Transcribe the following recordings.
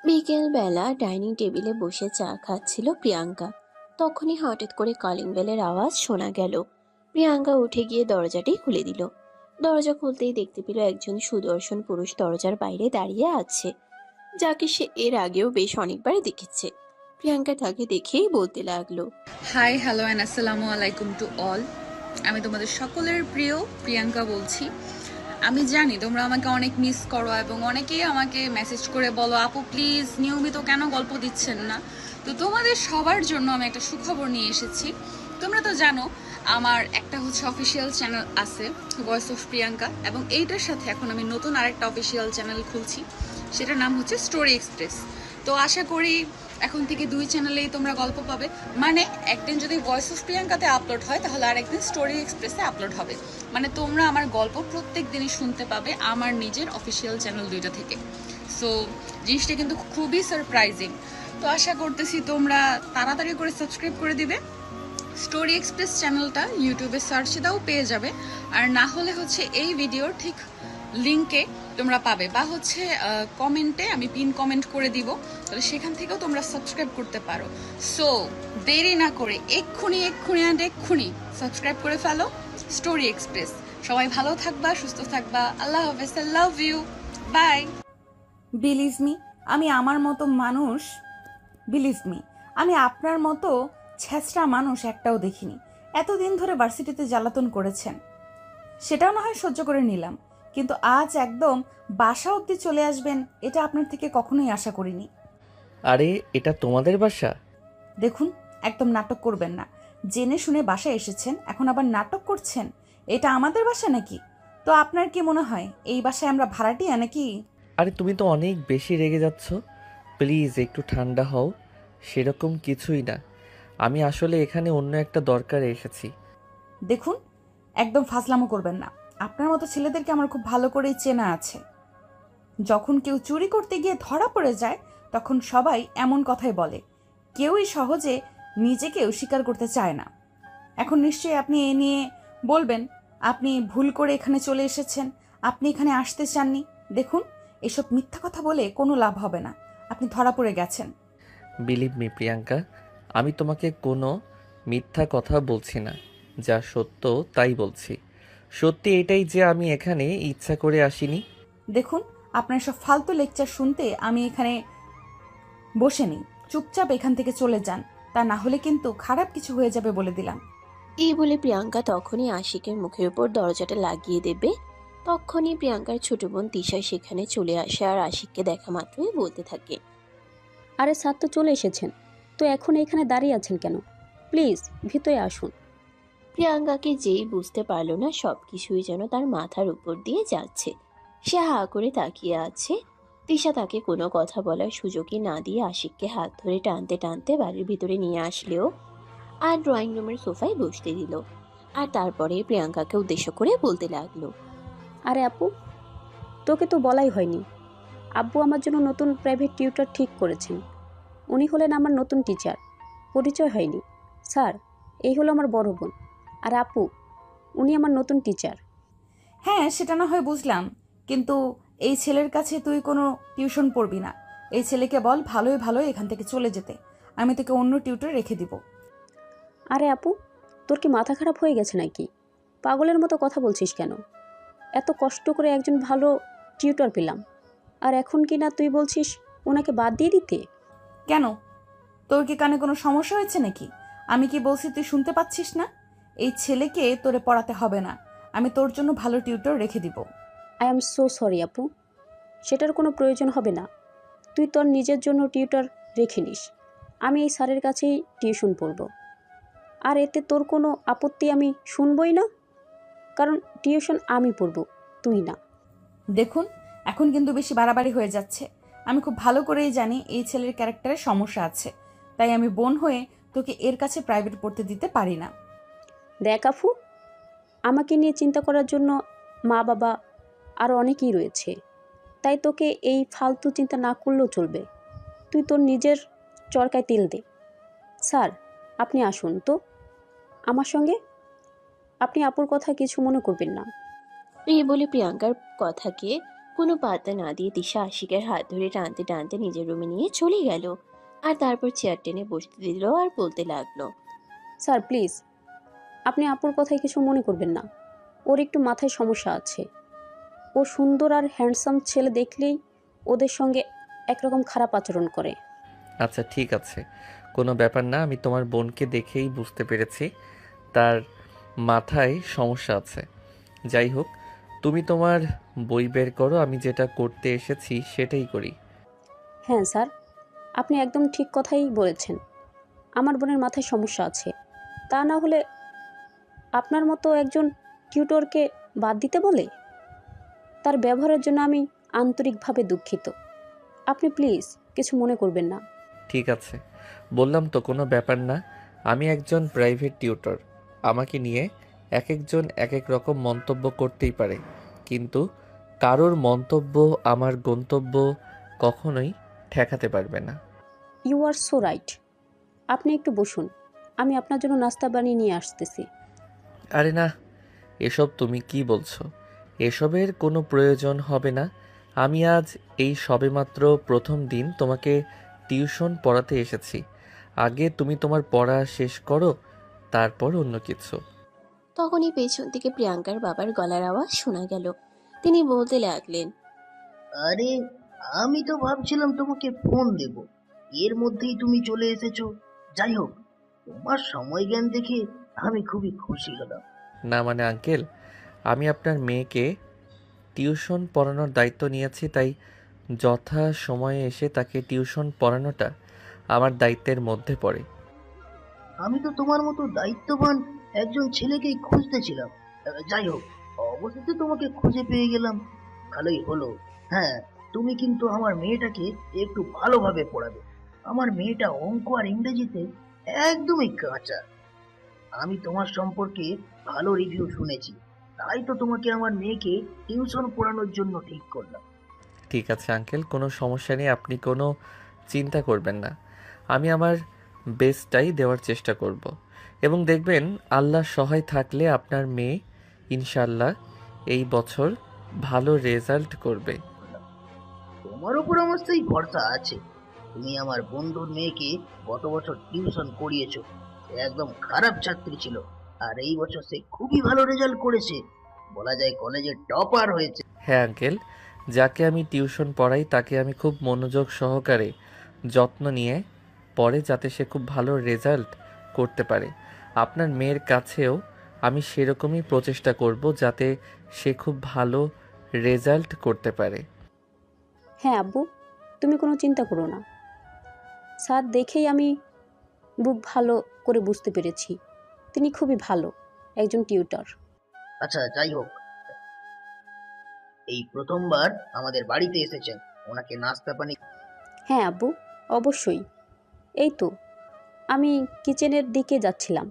বিকেলবেলা ডাইনিং টেবিলে বসে চা খাচ্ছিল প্রিয়াঙ্কা। তখনই হঠাৎ করে কলিং বেলের আওয়াজ শোনা গেল। প্রিয়াঙ্কা উঠে গিয়ে দরজাটি খুলে দিল। দরজা খুলতেই দেখতে পেল একজন সুদর্শন পুরুষ দরজার বাইরে দাঁড়িয়ে আছে, যাকে সে এর আগেও বেশ অনেকবার দেখেছে। প্রিয়াঙ্কা তাকে দেখেই বলতে লাগলো, হাই হ্যালো অ্যান্ড আসসালামু আলাইকুম টু অল। আমি তোমাদের সকলের প্রিয় প্রিয়াঙ্কা বলছি। আমি জানি তোমরা আমাকে অনেক মিস করো এবং অনেকেই আমাকে মেসেজ করে বলো, আপু প্লিজ নিয়মিত কেন গল্প দিচ্ছেন না। তো তোমাদের সবার জন্য আমি একটা সুখবর নিয়ে এসেছি। তোমরা তো জানো আমার একটা হচ্ছে অফিসিয়াল চ্যানেল আছে, ভয়েস অফ প্রিয়াঙ্কা, এবং এইটার সাথে এখন আমি নতুন আরেকটা অফিসিয়াল চ্যানেল খুলছি, সেটার নাম হচ্ছে স্টোরি এক্সপ্রেস। তো আশা করি এখন থেকে দুই চ্যানেলেই তোমরা গল্প পাবে। মানে একদিন যদি ভয়েস অফ প্রিয়াঙ্কাতে আপলোড হয় তাহলে আরেকদিন স্টোরি এক্সপ্রেসে আপলোড হবে। মানে তোমরা আমার গল্প প্রত্যেক দিনই শুনতে পাবে আমার নিজের অফিসিয়াল চ্যানেল দুইটা থেকে। সো জিনিসটা কিন্তু খুবই সারপ্রাইজিং। তো আশা করতেছি তোমরা তাড়াতাড়ি করে সাবস্ক্রাইব করে দিবে। স্টোরি এক্সপ্রেস চ্যানেলটা ইউটিউবে সার্চে দাও, পেয়ে যাবে। আর না হলে হচ্ছে এই ভিডিওর ঠিক লিঙ্কে তোমরা পাবে, বা হচ্ছে কমেন্টে আমি পিন কমেন্ট করে দিব, তাহলে সেখান থেকেও তোমরা সাবস্ক্রাইব করতে পারো। সো দেরি না করে এক্ষুনি সাবস্ক্রাইব করে ফেলো স্টোরি এক্সপ্রেস। সবাই ভালো থাকবা, সুস্থ থাকবা। আল্লাহ হাফেজ, I love you, bye. Believe me, আমি আমার মতো মানুষ, বিলিভ মি, আমি আপনার মতো ছেঁচড়া মানুষ একটাও দেখিনি। এতদিন ধরে ভার্সিটিতে জ্বালাতন করেছেন, সেটাও না হয় সহ্য করে নিলাম, কিন্তু আজ একদম বাসা অবধি চলে আসবেন এটা আপনার থেকে কখনোই আশা করিনি। আরে এটা তোমাদের বাসা? দেখুন, একদম নাটক করবেন না। জেনে শুনে বাসায় এসেছেন, এখন আবার নাটক করছেন। এটা আমাদের বাসা নাকি? তো আপনার কি মনে হয় এই বাসায় আমরা ভাড়াটিয়া নাকি? আরে তুমি তো অনেক বেশি রেগে যাচ্ছ, প্লিজ একটু ঠান্ডা হও। সেরকম কিছুই না, আমি আসলে এখানে অন্য একটা দরকারে এসেছি। দেখুন, একদম ফাজলামো করবেন না। আপনার মতো ছেলেদেরকে আমার খুব ভালো করেই চেনা আছে। যখন কেউ চুরি করতে গিয়ে ধরা পড়ে যায় তখন সবাই এমন কথাই বলে, কেউই সহজে নিজেকে স্বীকার করতে চায় না। এখন নিশ্চয়ই আপনি এ নিয়ে বলবেন আপনি ভুল করে এখানে চলে এসেছেন, আপনি এখানে আসতে চাননি। দেখুন, এসব মিথ্যা কথা বলে কোনো লাভ হবে না, আপনি ধরা পড়ে গেছেন। বিলিভ মি প্রিয়াঙ্কা, আমি তোমাকে কোনো মিথ্যা কথা বলছি না, যা সত্য তাই বলছি। সত্যি এটাই যে আমি এখানে ইচ্ছা করে আসিনি। দেখুন, আপনার সব ফালতু লেকচার শুনতে আমি এখানে বসে নেই। চুপচাপ এখান থেকে চলে যান, তা না হলে কিন্তু খারাপ কিছু হয়ে যাবে বলে দিলাম। এই বলে প্রিয়াঙ্কা তখনই আশিকের মুখের উপর দরজাটা লাগিয়ে দেবে। তখনই প্রিয়াঙ্কার ছোট বোন তিশা সেখানে চলে আসে আর আশিককে দেখা মাত্রই বলতে থাকে, আরে স্যার তো চলে এসেছেন, তো এখন এখানে দাঁড়িয়ে আছেন কেন? প্লিজ ভিতরে আসুন। প্রিয়াঙ্কাকে যেই বুঝতে পারলো না সবকিছুই যেন তার মাথার উপর দিয়ে যাচ্ছে। সে হা করে তাকিয়ে আছে। তিশা তাকে কোনো কথা বলার সুযোগই না দিয়ে আশিককে হাত ধরে টানতে টানতে বাড়ির ভিতরে নিয়ে আসলেও আর ড্রয়িং রুমের সোফায় বসতে দিল। আর তারপরে প্রিয়াঙ্কাকে উদ্দেশ্য করে বলতে লাগলো, আরে আপু, তোকে তো বলাই হয়নি, আব্বু আমার জন্য নতুন প্রাইভেট টিউটর ঠিক করেছেন। উনি হলেন আমার নতুন টিচার। পরিচয় হয়নি স্যার, এই হলো আমার বড় বোন। আর আপু, উনি আমার নতুন টিচার। হ্যাঁ, সেটা না হয় বুঝলাম, কিন্তু এই ছেলের কাছে তুই কোনো টিউশন পড়বি না। এই ছেলেকে বল ভালোই ভালোই এখান থেকে চলে যেতে, আমি তোকে অন্য টিউটর রেখে দিব। আরে আপু, তোর কি মাথা খারাপ হয়ে গেছে নাকি? পাগলের মতো কথা বলছিস কেন? এত কষ্ট করে একজন ভালো টিউটর পেলাম, আর এখন কি না তুই বলছিস ওনাকে বাদ দিয়ে দিতে? কেন, তোর কি কানে কোনো সমস্যা হয়েছে নাকি? আমি কি বলছি তুই শুনতে পাচ্ছিস না? এই ছেলেকে তোরে পড়াতে হবে না, আমি তোর জন্য ভালো টিউটর রেখে দিব। আই এম সো সরি আপু, সেটার কোনো প্রয়োজন হবে না। তুই তোর নিজের জন্য টিউটর রেখে নিস, আমি এই স্যারের কাছেই টিউশন পড়ব। আর এতে তোর কোনো আপত্তি আমি শুনবই না, কারণ টিউশন আমি পড়ব, তুই না। দেখুন, এখন কিন্তু বেশি বাড়াবাড়ি হয়ে যাচ্ছে। আমি খুব ভালো করেই জানি এই ছেলের ক্যারেক্টারে সমস্যা আছে, তাই আমি বোন হয়ে তোকে এর কাছে প্রাইভেট পড়তে দিতে পারি না। দেখ আফু, আমাকে নিয়ে চিন্তা করার জন্য মা বাবা আরও অনেকেই রয়েছে, তাই তোকে এই ফালতু চিন্তা না করলেও চলবে। তুই তোর নিজের চরকায় তেল দে। স্যার, আপনি আসুন তো আমার সঙ্গে, আপনি আপুর কথা কিছু মনে করবেন না। এই বলে প্রিয়াঙ্কার কথাকে কোনো পাত্তা না দিয়ে তিশা আশিকের হাত ধরে টানতে টানতে নিজের রুমে নিয়ে চলে গেল। আর তারপর চেয়ার টেনে বসতে দিল আর বলতে লাগলো, স্যার প্লিজ, আপনি আপুর কথায় কিছু মনে করবেন না। ওর একটু মাথায় সমস্যা আছে। ও সুন্দর আর হ্যান্ডসাম ছেলে দেখলেই ওদের সঙ্গে একরকম খারাপ আচরণ করে। আচ্ছা ঠিক আছে, কোনো ব্যাপার না। আমি তোমার বোনকে দেখেই বুঝতে পেরেছি তার মাথায় সমস্যা আছে। যাই হোক, তুমি তোমার বই বের করো, আমি যেটা করতে এসেছি সেটাই করি। হ্যাঁ স্যার, আপনি একদম ঠিক কথাই বলেছেন। আমার বোনের মাথায় সমস্যা আছে। তা না হলে আপনার মতো একজন টিউটরকে বাদ দিতে বলে? তার ব্যবহারের জন্য আমি আন্তরিকভাবে দুঃখিত। আপনি প্লিজ কিছু মনে করবেন না। ঠিক আছে, বললাম তো কোনো ব্যাপার না। আমি একজন প্রাইভেট টিউটর, আমাকে নিয়ে এক একজন এক এক রকম মন্তব্য করতেই পারে, কিন্তু কারোর মন্তব্য আমার গন্তব্য কখনোই ঠেকাতে পারবে না। You are so right. আপনি একটু বসুন, আমি আপনার জন্য নাস্তা বানিয়ে নিয়ে আসতেছি। আরে না, এসব তুমি কি বলছো? এসবের কোনো প্রয়োজন হবে না। আমি আজ এই সবেমাত্র প্রথম দিন তোমাকে টিউশন পড়াতে এসেছি। আগে তুমি তোমার পড়া শেষ করো, তারপর অন্য কিছু। তখনই পেছন থেকে প্রিয়াঙ্কার বাবার গলার আওয়াজ শোনা গেল। তিনি বলতে লাগলেন, আরে, আমি তো ভাবছিলাম তোমাকে ফোন দেব, এর মধ্যেই তুমি চলে এসেছো। যাই হোক, তোমার সময় জ্ঞান দেখে আমি খুবই খুশি হলাম। না মানে আঙ্কেল, আমি আপনার মেয়েকে টিউশন পড়ানোর দায়িত্ব নিয়েছি, তাই যথা সময়ে এসে তাকে টিউশন পড়ানোটা আমার দায়িত্বের মধ্যে পড়ে। আমি তো তোমার মতো দায়িত্ববান একজন ছেলেকেই খুঁজতেছিলাম। যাই হোক, অবশেষে তোমাকে খুঁজে পেয়ে গেলাম, ভালোই হলো। হ্যাঁ, তুমি কিন্তু আমার মেয়েটাকে একটু ভালোভাবে পড়াবে। আমার মেয়েটা অঙ্ক আর ইংরেজিতে একদমই কাঁচা। আমি তোমার সম্পর্কে ভালো রিভিউ শুনেছি, তাই তো তোমাকে আমার মেয়েকে টিউশন পড়ানোর জন্য ঠিক করলাম। ঠিক আছে আঙ্কেল, কোনো সমস্যা নেই, আপনি কোনো চিন্তা করবেন না। আমি আমার বেস্টটাই দেওয়ার চেষ্টা করব, এবং দেখবেন আল্লাহ সহায় থাকলে আপনার মেয়ে ইনশাল্লাহ এই বছর ভালো রেজাল্ট করবে। তোমার উপর আমার সেই ভরসা আছে। তুমি আমার বন্ধুর মেয়েকে গত বছর টিউশন করিয়েছো, সে একদম খারাপ ছাত্রী ছিল, আর এই বছর সে খুবই ভালো রেজাল্ট করেছে, বলা যায় কলেজের টপার হয়েছে। হ্যাঁ আঙ্কেল, যাকে আমি টিউশন পড়াই তাকে আমি খুব মনোযোগ সহকারে যত্ন নিয়ে পড়ে, যাতে সে খুব ভালো রেজাল্ট করতে পারে। আপনার মেয়ের কাছেও আমি সেরকমই প্রচেষ্টা করব যাতে সে খুব ভালো রেজাল্ট করতে পারে। হ্যাঁ আব্বু, তুমি কোনো চিন্তা করো না। স্যার দেখেই আমি বুক ভালো করে বুঝতে পেরেছি তিনি খুবই ভালো একজন টিউটর। আচ্ছা, যাই হোক, এই প্রথমবার আমাদের বাড়িতে এসেছেন, ওনাকে নাস্তা পানি। হ্যাঁ আব্বু, অবশ্যই। এই তো আমি কিচেনের দিকে যাচ্ছিলাম,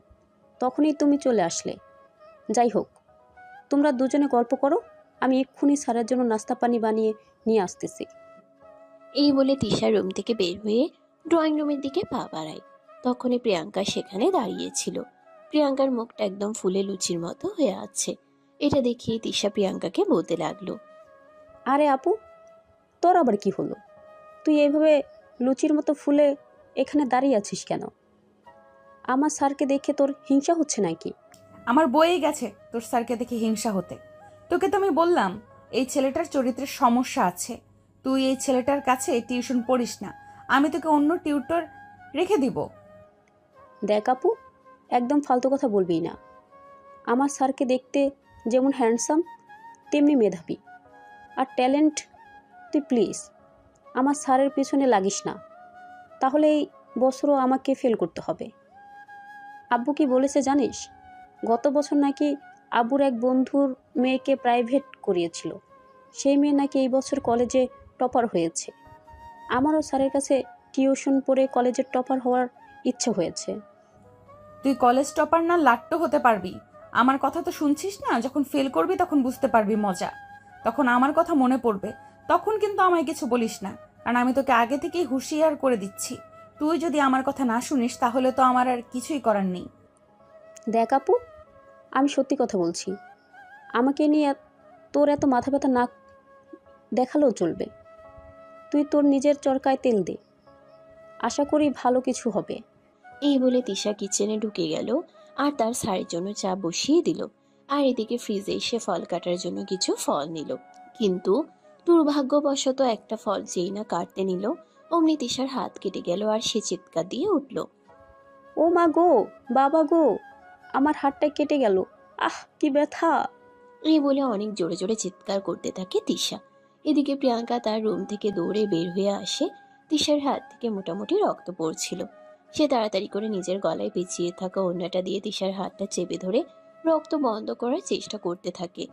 তখনই তুমি চলে আসলে। যাই হোক, তোমরা দুজনে গল্প করো, আমি এক্ষুনি স্যারের জন্য নাস্তা পানি বানিয়ে নিয়ে আসতেছি। এই বলে তিশা রুম থেকে বের হয়ে ড্রয়িং রুমের দিকে পা বাড়ায়। তখনই প্রিয়াঙ্কা সেখানে দাঁড়িয়েছিল। প্রিয়াঙ্কার মুখটা একদম ফুলে লুচির মতো হয়ে আছে। এটা দেখিয়ে তিশা প্রিয়াঙ্কাকে বলতে লাগলো, আরে আপু, তোর আবার কি হলো? তুই এইভাবে লুচির মতো ফুলে এখানে দাঁড়িয়ে আছিস কেন? আমার স্যারকে দেখে তোর হিংসা হচ্ছে নাকি? আমার বইয়ে গেছে তোর স্যারকে দেখে হিংসা হতে। তোকে তো আমি বললাম এই ছেলেটার চরিত্রের সমস্যা আছে, তুই এই ছেলেটার কাছে টিউশন পড়িস না, আমি তোকে অন্য টিউটর রেখে দিব। দেখ আপু, একদম ফালতু কথা বলবি না। আমার স্যারকে দেখতে যেমন হ্যান্ডসাম তেমনি মেধাবী আর ট্যালেন্ট। তুই প্লিজ আমার স্যারের পিছনে লাগিস না, তাহলে এই বছরও আমাকে ফেল করতে হবে। আব্বু কি বলেছে জানিস? গত বছর নাকি আব্বুর এক বন্ধুর মেয়েকে প্রাইভেট করিয়েছিল, সেই মেয়ে নাকি এই বছর কলেজে টপার হয়েছে। আমারও স্যারের কাছে টিউশন পড়ে কলেজের টপার হওয়ার ইচ্ছা হয়েছে। তুই কলেজ টপার না লাট্টো হতে পারবি। আমার কথা তো শুনছিস না? যখন ফেল করবি তখন বুঝতে পারবি মজা, তখন আমার কথা মনে পড়বে, তখন কিন্তু আমায় কিছু বলিস না, কারণ আমি তোকে আগে থেকেই হুঁশিয়ার করে দিচ্ছি। তুই যদি আমার কথা না শুনিস তাহলে তো আমার আর কিছুই করার নেই। দেখ আপু, আমি সত্যি কথা বলছি। আমাকে নিয়ে তোর এত মাথা ব্যথা না দেখালেও চলবে। তুই তোর নিজের চরকায় তেল দে, আশা করি ভালো কিছু হবে। এই বলে তিশা কিচেনে ঢুকে গেল আর তার স্যারের জন্য চা বসিয়ে দিল। আর এদিকে ফ্রিজে এসে ফল কাটার জন্য কিছু ফল নিল। কিন্তু দুর্ভাগ্যবশত একটা ফল যেই না কাটতে নিল, অমনি তিশার হাত কেটে গেল আর সে চিৎকার দিয়ে উঠল। ও মা গো, বাবা গো, আমার হাতটা কেটে গেল, আহ কি ব্যথা! এই বলে অনেক জোরে জোরে চিৎকার করতে থাকে তিশা। এদিকে প্রিয়াঙ্কা তার রুম থেকে দৌড়ে বের হয়ে আসে। তিশার হাত থেকে মোটামুটি রক্ত পড়ছিল। সে তাড়াতাড়ি করে নিজের গলায় পেঁচিয়ে থাকা ওড়নাটা দিয়ে তিশার হাতটা চেপে ধরে রক্ত বন্ধ করার চেষ্টা করতে থাকে।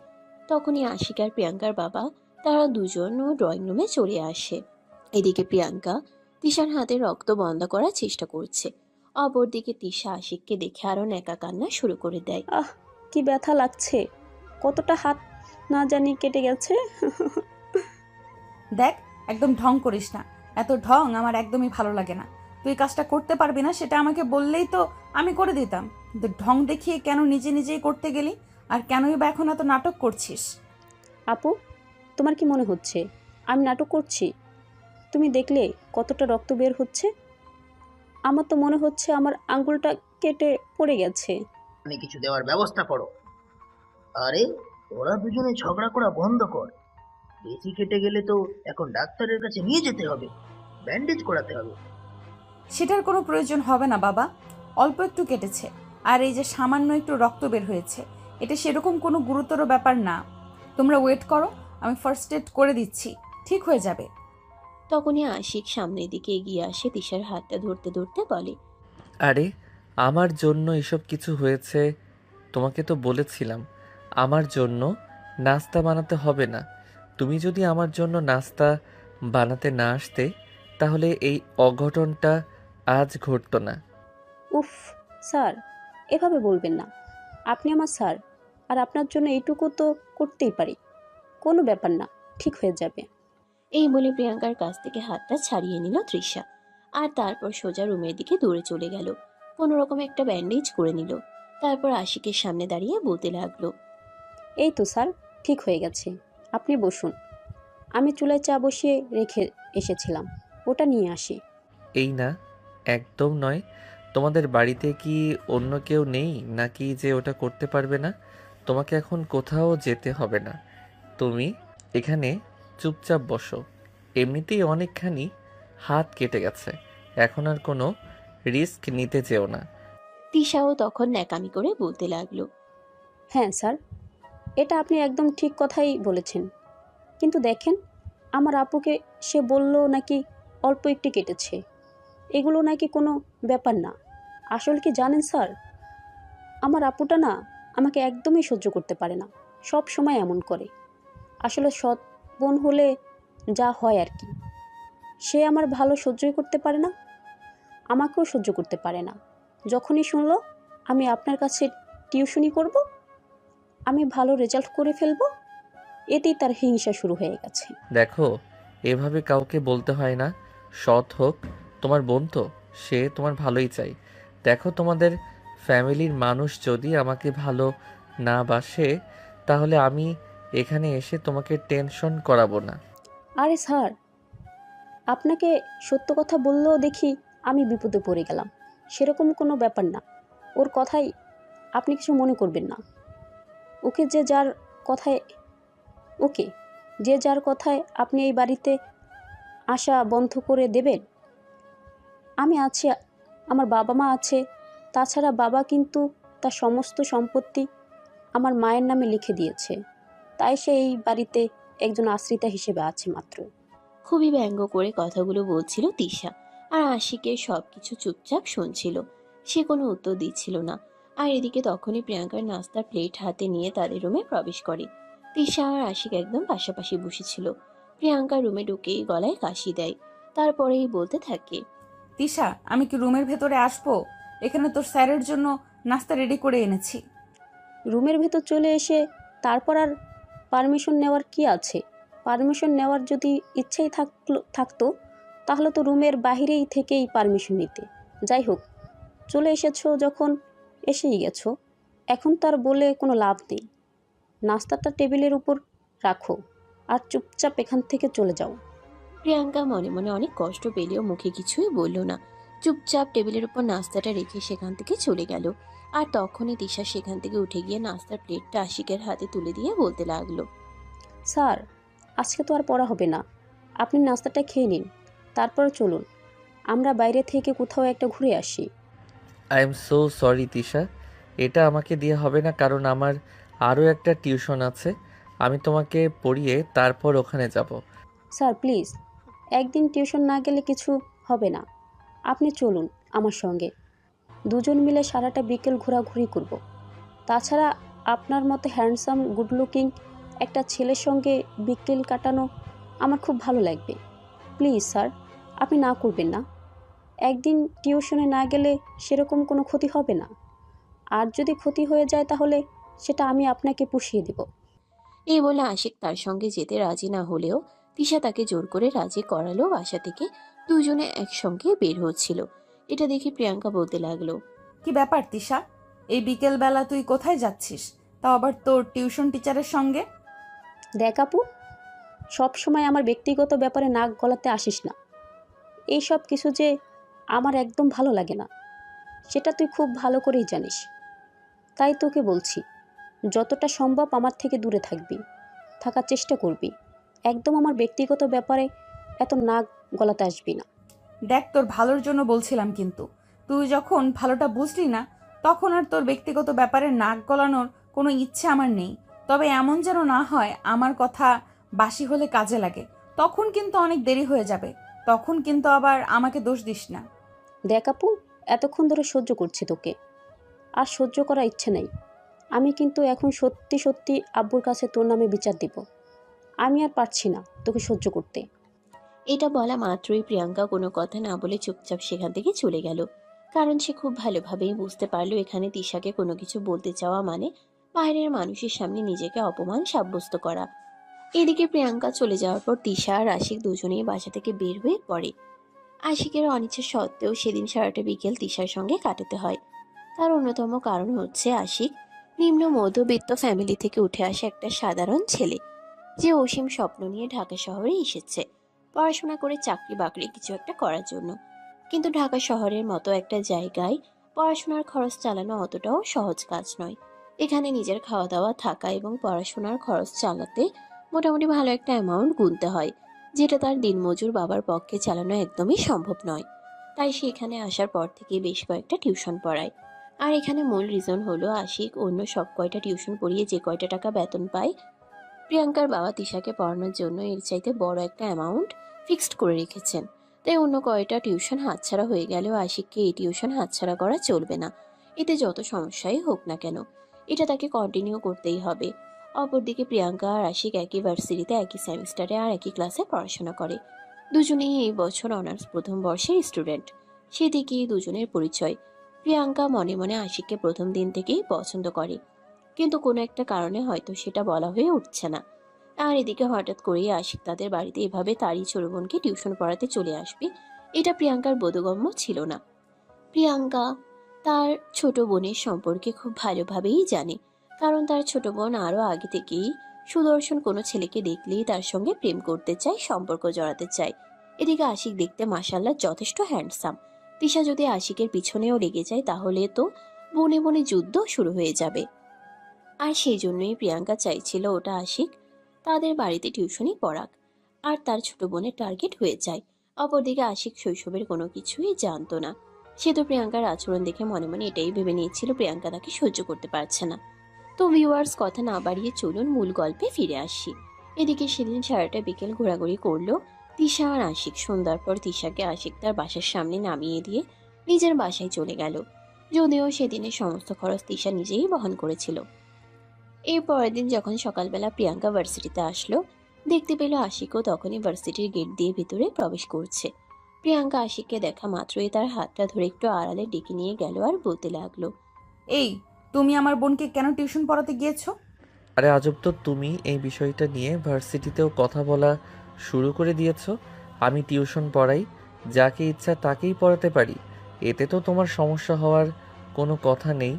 তখনই আশিক আর প্রিয়াঙ্কার বাবা, তারা দুজনও ড্রয়িং রুমে চলে আসে। এদিকে প্রিয়াঙ্কা তিশার হাতে রক্ত বন্ধ করার চেষ্টা করছে। অপরদিকে তিশা আশিককে দেখে আরো ন্যাকা কান্না শুরু করে দেয়। আহ কি ব্যথা লাগছে, কতটা হাত না জানি কেটে গেছে। দেখ, একদম ঢং করিস না। এত ঢং আমার একদমই ভালো লাগে না। তুই কাজটা করতে পারবি না সেটা আমাকে বললেই তো আমি করে দিতাম। কিন্তু ঢং দেখিয়ে কেন নিজে নিজেই করতে গেলি? আর কেনই বা এখন এত নাটক করছিস? আপু, তোমার কি মনে হচ্ছে আমি নাটক করছি? তুমি দেখলে কতটা রক্ত বের হচ্ছে। আমার তো মনে হচ্ছে আমার আঙ্গুলটা কেটে পড়ে গেছে। মানে কিছু দেওয়ার ব্যবস্থা করো। আরে ওরা দুজনে ঝগড়া করা বন্ধ কর। বেশি কেটে গেলে তো এখন ডাক্তারের কাছে নিয়ে যেতে হবে, ব্যান্ডেজ করাতে হবে। সেটার কোনো প্রয়োজন হবে না বাবা। অল্প একটু কেটেছে, আর এই যে সামান্য একটু রক্ত বের হয়েছে, এটা সেরকম কোনো গুরুতর ব্যাপার না। তোমরা ওয়েট করো, আমি ফার্স্ট এড করে দিচ্ছি, ঠিক হয়ে যাবে। তখনই আশিক সামনের দিকে এগিয়ে আসে, তিশার হাতটা ধরতে ধরতে বলে। আরে আমার জন্য এসব কিছু হয়েছে। তোমাকে তো বলেছিলাম আমার জন্য নাস্তা বানাতে হবে না। তুমি যদি আমার জন্য নাস্তা বানাতে না আসতে তাহলে এই অঘটনটা আজ ঘটতো না। উফ স্যার, এভাবে বলবেন না। আপনি আমার স্যার, আর আপনার জন্য এইটুকু তো করতেই পারি। কোনো ব্যাপার না, ঠিক হয়ে যাবে। এই বলে প্রিয়াঙ্কার কাছ থেকে হাতটা ছাড়িয়ে নিল তৃষা। আর তারপর সোজা রুমের দিকে দৌড়ে চলে গেল। কোনো রকম একটা ব্যান্ডেজ করে নিল। তারপর আশিকের সামনে দাঁড়িয়ে বলতে লাগলো। এই তো স্যার, ঠিক হয়ে গেছে। আপনি বসুন, আমি চুলায় চা বসিয়ে রেখে এসেছিলাম, ওটা নিয়ে আসি। এই না, একদম নয়। তোমাদের বাড়িতে কি অন্য কেউ নেই নাকি যে ওটা করতে পারবে না? তোমাকে এখন কোথাও যেতে হবে না। তুমি এখানে চুপচাপ বসো। এমনিতেই অনেকখানি হাত কেটে গেছে, এখন আর কোনো রিস্ক নিতে যেও না। তিশাও তখন ন্যাকামি করে বলতে লাগলো। হ্যাঁ স্যার, এটা আপনি একদম ঠিক কথাই বলেছেন। কিন্তু দেখেন, আমার আপুকে সে বলল নাকি অল্প একটু কেটেছে, এগুলো নাকি কোনো ব্যাপার না। আসলে কি জানেন স্যার, আমার আপুটা না আমাকে একদমই সহ্য করতে পারে না, সব সময় এমন করে। আসলে সৎ বোন হলে যা হয় আর কি। সে আমার ভালো সহ্যই করতে পারে না, আমাকেও সহ্য করতে পারে না। যখনই শুনলো আমি আপনার কাছে টিউশনি করব, আমি ভালো রেজাল্ট করে ফেলবো, এতেই তার হিংসা শুরু হয়ে গেছে। দেখো, এভাবে কাউকে বলতে হয় না। সৎ হোক, তোমার বোন তো, সে তোমার ভালোই চাই। দেখো, তোমাদের ফ্যামিলির মানুষ যদি আমাকে ভালো না বাসে তাহলে আমি এখানে এসে তোমাকে টেনশন করাবো না। আরে স্যার, আপনাকে সত্য কথা বললেও দেখি আমি বিপদে পড়ে গেলাম, সেরকম কোনো ব্যাপার না। ওর কথাই আপনি কিছু মনে করবেন না। ওকে যে যার কথায় ওকে যে যার কথায় আপনি এই বাড়িতে আসা বন্ধ করে দেবেন। আমি আছি, আমার বাবা মা আছে। তাছাড়া বাবা কিন্তু তার সমস্ত সম্পত্তি আমার মায়ের নামে লিখে দিয়েছে, তাই সে এই বাড়িতে একজন আশ্রিতা হিসেবে আছে মাত্র। খুবই ব্যঙ্গ করে কথাগুলো বলছিল তিশা। আর আশিকের সবকিছু চুপচাপ শুনছিল। সে কোনো উত্তর দিচ্ছিল না। আর এদিকে তখনই প্রিয়াঙ্কার নাস্তার প্লেট হাতে নিয়ে তাদের রুমে প্রবেশ করে। তিশা আর আশিক একদম পাশাপাশি বসেছিল। প্রিয়াঙ্কা রুমে ঢুকেই গলায় কাশি দেয়। তারপরেই বলতে থাকে। তিশা, আমি কি রুমের ভেতরে আসবো? এখানে তোর স্যারের জন্য নাস্তা রেডি করে এনেছি। রুমের ভেতর চলে এসে তারপর আর পারমিশন নেওয়ার কি আছে? পারমিশন নেওয়ার যদি ইচ্ছেই থাকতো তাহলে তো রুমের বাহিরেই থেকেই পারমিশন নিতে। যাই হোক, চলে এসেছো যখন এসেই গেছো, এখন তার বলে কোনো লাভ নেই। নাস্তাটা টেবিলের উপর রাখো, আর চুপচাপ এখান থেকে চলে যাও। প্রিয়াঙ্কা মনে মনে অনেক কষ্ট পেলেও মুখে কিছুই বলল না। চুপচাপ টেবিলের উপর নাস্তাটা রেখে সেখান থেকে চলে গেল। আর তখনই তিশা সেখান থেকে উঠে গিয়ে নাস্তার প্লেটটা আশিকের হাতে তুলে দিয়ে বলতে লাগলো, স্যার, আজকে তো আর পড়া হবে না, আপনি নাস্তাটা খেয়ে নিন, তারপর চলুন আমরা বাইরে থেকে কোথাও একটা ঘুরে আসি। I am so sorry Tisha, এটা আমাকে দিয়ে হবে না, কারণ আমার আরও একটা টিউশন আছে। আমি তোমাকে পড়িয়ে তারপর ওখানে যাব। স্যার প্লিজ, একদিন টিউশন না গেলে কিছু হবে না, আপনি চলুন আমার সঙ্গে, দুজন মিলে সারাটা বিকেল ঘোরাঘুরি করব। তাছাড়া আপনার মতো হ্যান্ডসাম গুড লুকিং একটা ছেলের সঙ্গে বিকেল কাটানো আমার খুব ভালো লাগবে। প্লিজ স্যার, আপনি না করবেন না। একদিন টিউশনে না গেলে সেরকম কোনো ক্ষতি হবে না, আর যদি ক্ষতি হয়ে যায় তাহলে সেটা আমি আপনাকে পুষিয়ে দেব। এই বলে আশিক তার সঙ্গে যেতে রাজি না হলেও তিশা তাকে জোর করে রাজি করালো। বাসা থেকে দুজনে একসঙ্গে বের হচ্ছিল। এটা দেখে প্রিয়াঙ্কা বলতে লাগলো, কি ব্যাপার তিশা, এই বিকেলবেলা তুই কোথায় যাচ্ছিস, তাও আবার তোর টিউশন টিচারের সঙ্গে? দেখ আপু, সবসময় আমার ব্যক্তিগত ব্যাপারে নাক গলাতে আসিস না। এই সব কিছু যে আমার একদম ভালো লাগে না, সেটা তুই খুব ভালো করেই জানিস। তাই তোকে বলছি, যতটা সম্ভব আমার থেকে দূরে থাকবি, থাকার চেষ্টা করবি। একদম আমার ব্যক্তিগত ব্যাপারে এত নাক গলাতে আসবি না। দেখ, তোর ভালোর জন্য বলছিলাম, কিন্তু তুই যখন ভালোটা বুঝলি না তখন আর তোর ব্যক্তিগত ব্যাপারে নাক গলানোর কোনো ইচ্ছে আমার নেই। তবে এমন যেন না হয় আমার কথা বাসি হলে কাজে লাগে, তখন কিন্তু অনেক দেরি হয়ে যাবে, তখন কিন্তু আবার আমাকে দোষ দিস না। দেখ আপু, এতক্ষণ ধরে সহ্য করছি তোকে, আর সহ্য করার ইচ্ছে নেই। আমি কিন্তু এখন সত্যি সত্যি আব্বুর কাছে তোর নামে বিচার দিব। আমি আর পারছি না তোকে সহ্য করতে। এটা বলা মাত্রই প্রিয়াঙ্কা কোনো কথা না বলে চুপচাপ সেখান থেকে চলে গেল। কারণ সে খুব ভালোভাবেই বুঝতে পারলো এখানে তিশাকে কোনো কিছু বলতে চাওয়া মানে বাইরের মানুষের সামনে নিজেকে অপমান সাব্যস্ত করা। এদিকে প্রিয়াঙ্কা চলে যাওয়ার পর তিশা আর আশিক দুজনেই বাসা থেকে বের হয়ে পড়ে। আশিকের অনিচ্ছা সত্ত্বেও সেদিন সারাটা বিকেল তিশার সঙ্গে কাটাতে হয়। তার অন্যতম কারণ হচ্ছে আশিক নিম্ন মধ্যবিত্ত ফ্যামিলি থেকে উঠে আসা একটা সাধারণ ছেলে, যে অসীম স্বপ্ন নিয়ে ঢাকা শহরে এসেছে পড়াশোনা করে চাকরি বাকরি কিছু একটা করার জন্য। কিন্তু ঢাকা শহরের মতো একটা জায়গায় পড়াশোনার খরচ চালানো অতটাও সহজ কাজ নয়। এখানে নিজের খাওয়া দাওয়া, থাকা এবং পড়াশোনার খরচ চালাতে মোটামুটি ভালো একটা অ্যামাউন্ট গুনতে হয়, যেটা তার দিনমজুর বাবার পক্ষে চালানো একদমই সম্ভব নয়। তাই সে এখানে আসার পর থেকে বেশ কয়েকটা টিউশন পড়ায়। আর এখানে মূল রিজন হলো আশিক অন্য সব কয়টা টিউশন পড়িয়ে যে কয়টা টাকা বেতন পায়, প্রিয়াঙ্কার বাবা তিশাকে পড়ানোর জন্য এর চাইতে বড় একটা অ্যামাউন্ট ফিক্সড করে রেখেছেন। তাই অন্য কয়টা টিউশন হাতছাড়া হয়ে গেলেও আশিককে এই টিউশন হাতছাড়া করা চলবে না। এতে যত সমস্যাই হোক না কেন এটা তাকে কন্টিনিউ করতেই হবে। অপরদিকে প্রিয়াঙ্কা আর আশিক একই ভার্সিটিতে একই সেমিস্টারে আর একই ক্লাসে পড়াশোনা করে। দুজনেই এই বছর অনার্স প্রথম বর্ষের স্টুডেন্ট। সেদিকেই দুজনের পরিচয়। প্রিয়াঙ্কা মনে মনে আশিককে প্রথম দিন থেকেই পছন্দ করে, কিন্তু কোনো একটা কারণে হয়তো সেটা বলা হয়ে উঠছে না। আর এদিকে হঠাৎ করেই আশিক তাদের বাড়িতে এভাবে তারই ছোট বোনকে টিউশন পড়াতে চলে আসবে, এটা প্রিয়াঙ্কার বোধগম্য ছিল না। প্রিয়াঙ্কা তার ছোট বোনের সম্পর্কে খুব ভালোভাবেই জানে, কারণ তার ছোট বোন আরও আগে থেকেই সুদর্শন কোনো ছেলেকে দেখলেই তার সঙ্গে প্রেম করতে চায়, সম্পর্ক জড়াতে চায়। এদিকে আশিক দেখতে মাশাআল্লাহ যথেষ্ট হ্যান্ডসাম। তিশা যদি আশিকের পিছনেও লেগে যায় তাহলে তো বনে বনে যুদ্ধ শুরু হয়ে যাবে। আর সেই জন্যই প্রিয়াঙ্কা চাইছিল ওটা আশিক তাদের বাড়িতে টিউশনই পড়াক, আর তার ছোট বোনের টার্গেট হয়ে যায়। অপরদিকে আশিক শৈশবের কোনো কিছুই জানতো না। সে তো প্রিয়াঙ্কার আচরণ দেখে মনে মনে এটাই ভেবে নিয়েছিল প্রিয়াঙ্কা তাকে সহ্য করতে পারছে না। তো ভিউয়ার্স, কথা না বাড়িয়ে চলুন মূল গল্পে ফিরে আসি। এদিকে সেদিন সারাটা বিকেল ঘোরাঘুরি করলো তিশা আর আশিক। সন্ধ্যার পর তিশাকে আশিক তার বাসার সামনে নামিয়ে দিয়ে নিজের বাসায় চলে গেল, যদিও সেদিনের সমস্ত খরচ তিশা নিজেই বহন করেছিল। এর পরের দিন যখন সকালবেলা প্রিয়াঙ্কা ভার্সিটিতে আসলো, দেখতে পেল আশিকও তখনই ভার্সিটির গেট দিয়ে ভিতরে প্রবেশ করছে। প্রিয়াঙ্কা আশিককে দেখা মাত্রই তার হাতটা ধরে একটু আড়ালে ডেকে নিয়ে গেল আর বলতে লাগলো, এই, তুমি আমার বোনকে কেন টিউশন পড়াতে গিয়েছো? আরে আজব তো, তুমি এই বিষয়টা নিয়ে ভার্সিটিতেও কথা বলা শুরু করে দিয়েছো। আমি টিউশন পড়াই, যাকে ইচ্ছা তাকেই পড়াতে পারি, এতে তো তোমার সমস্যা হওয়ার কোনো কথা নেই।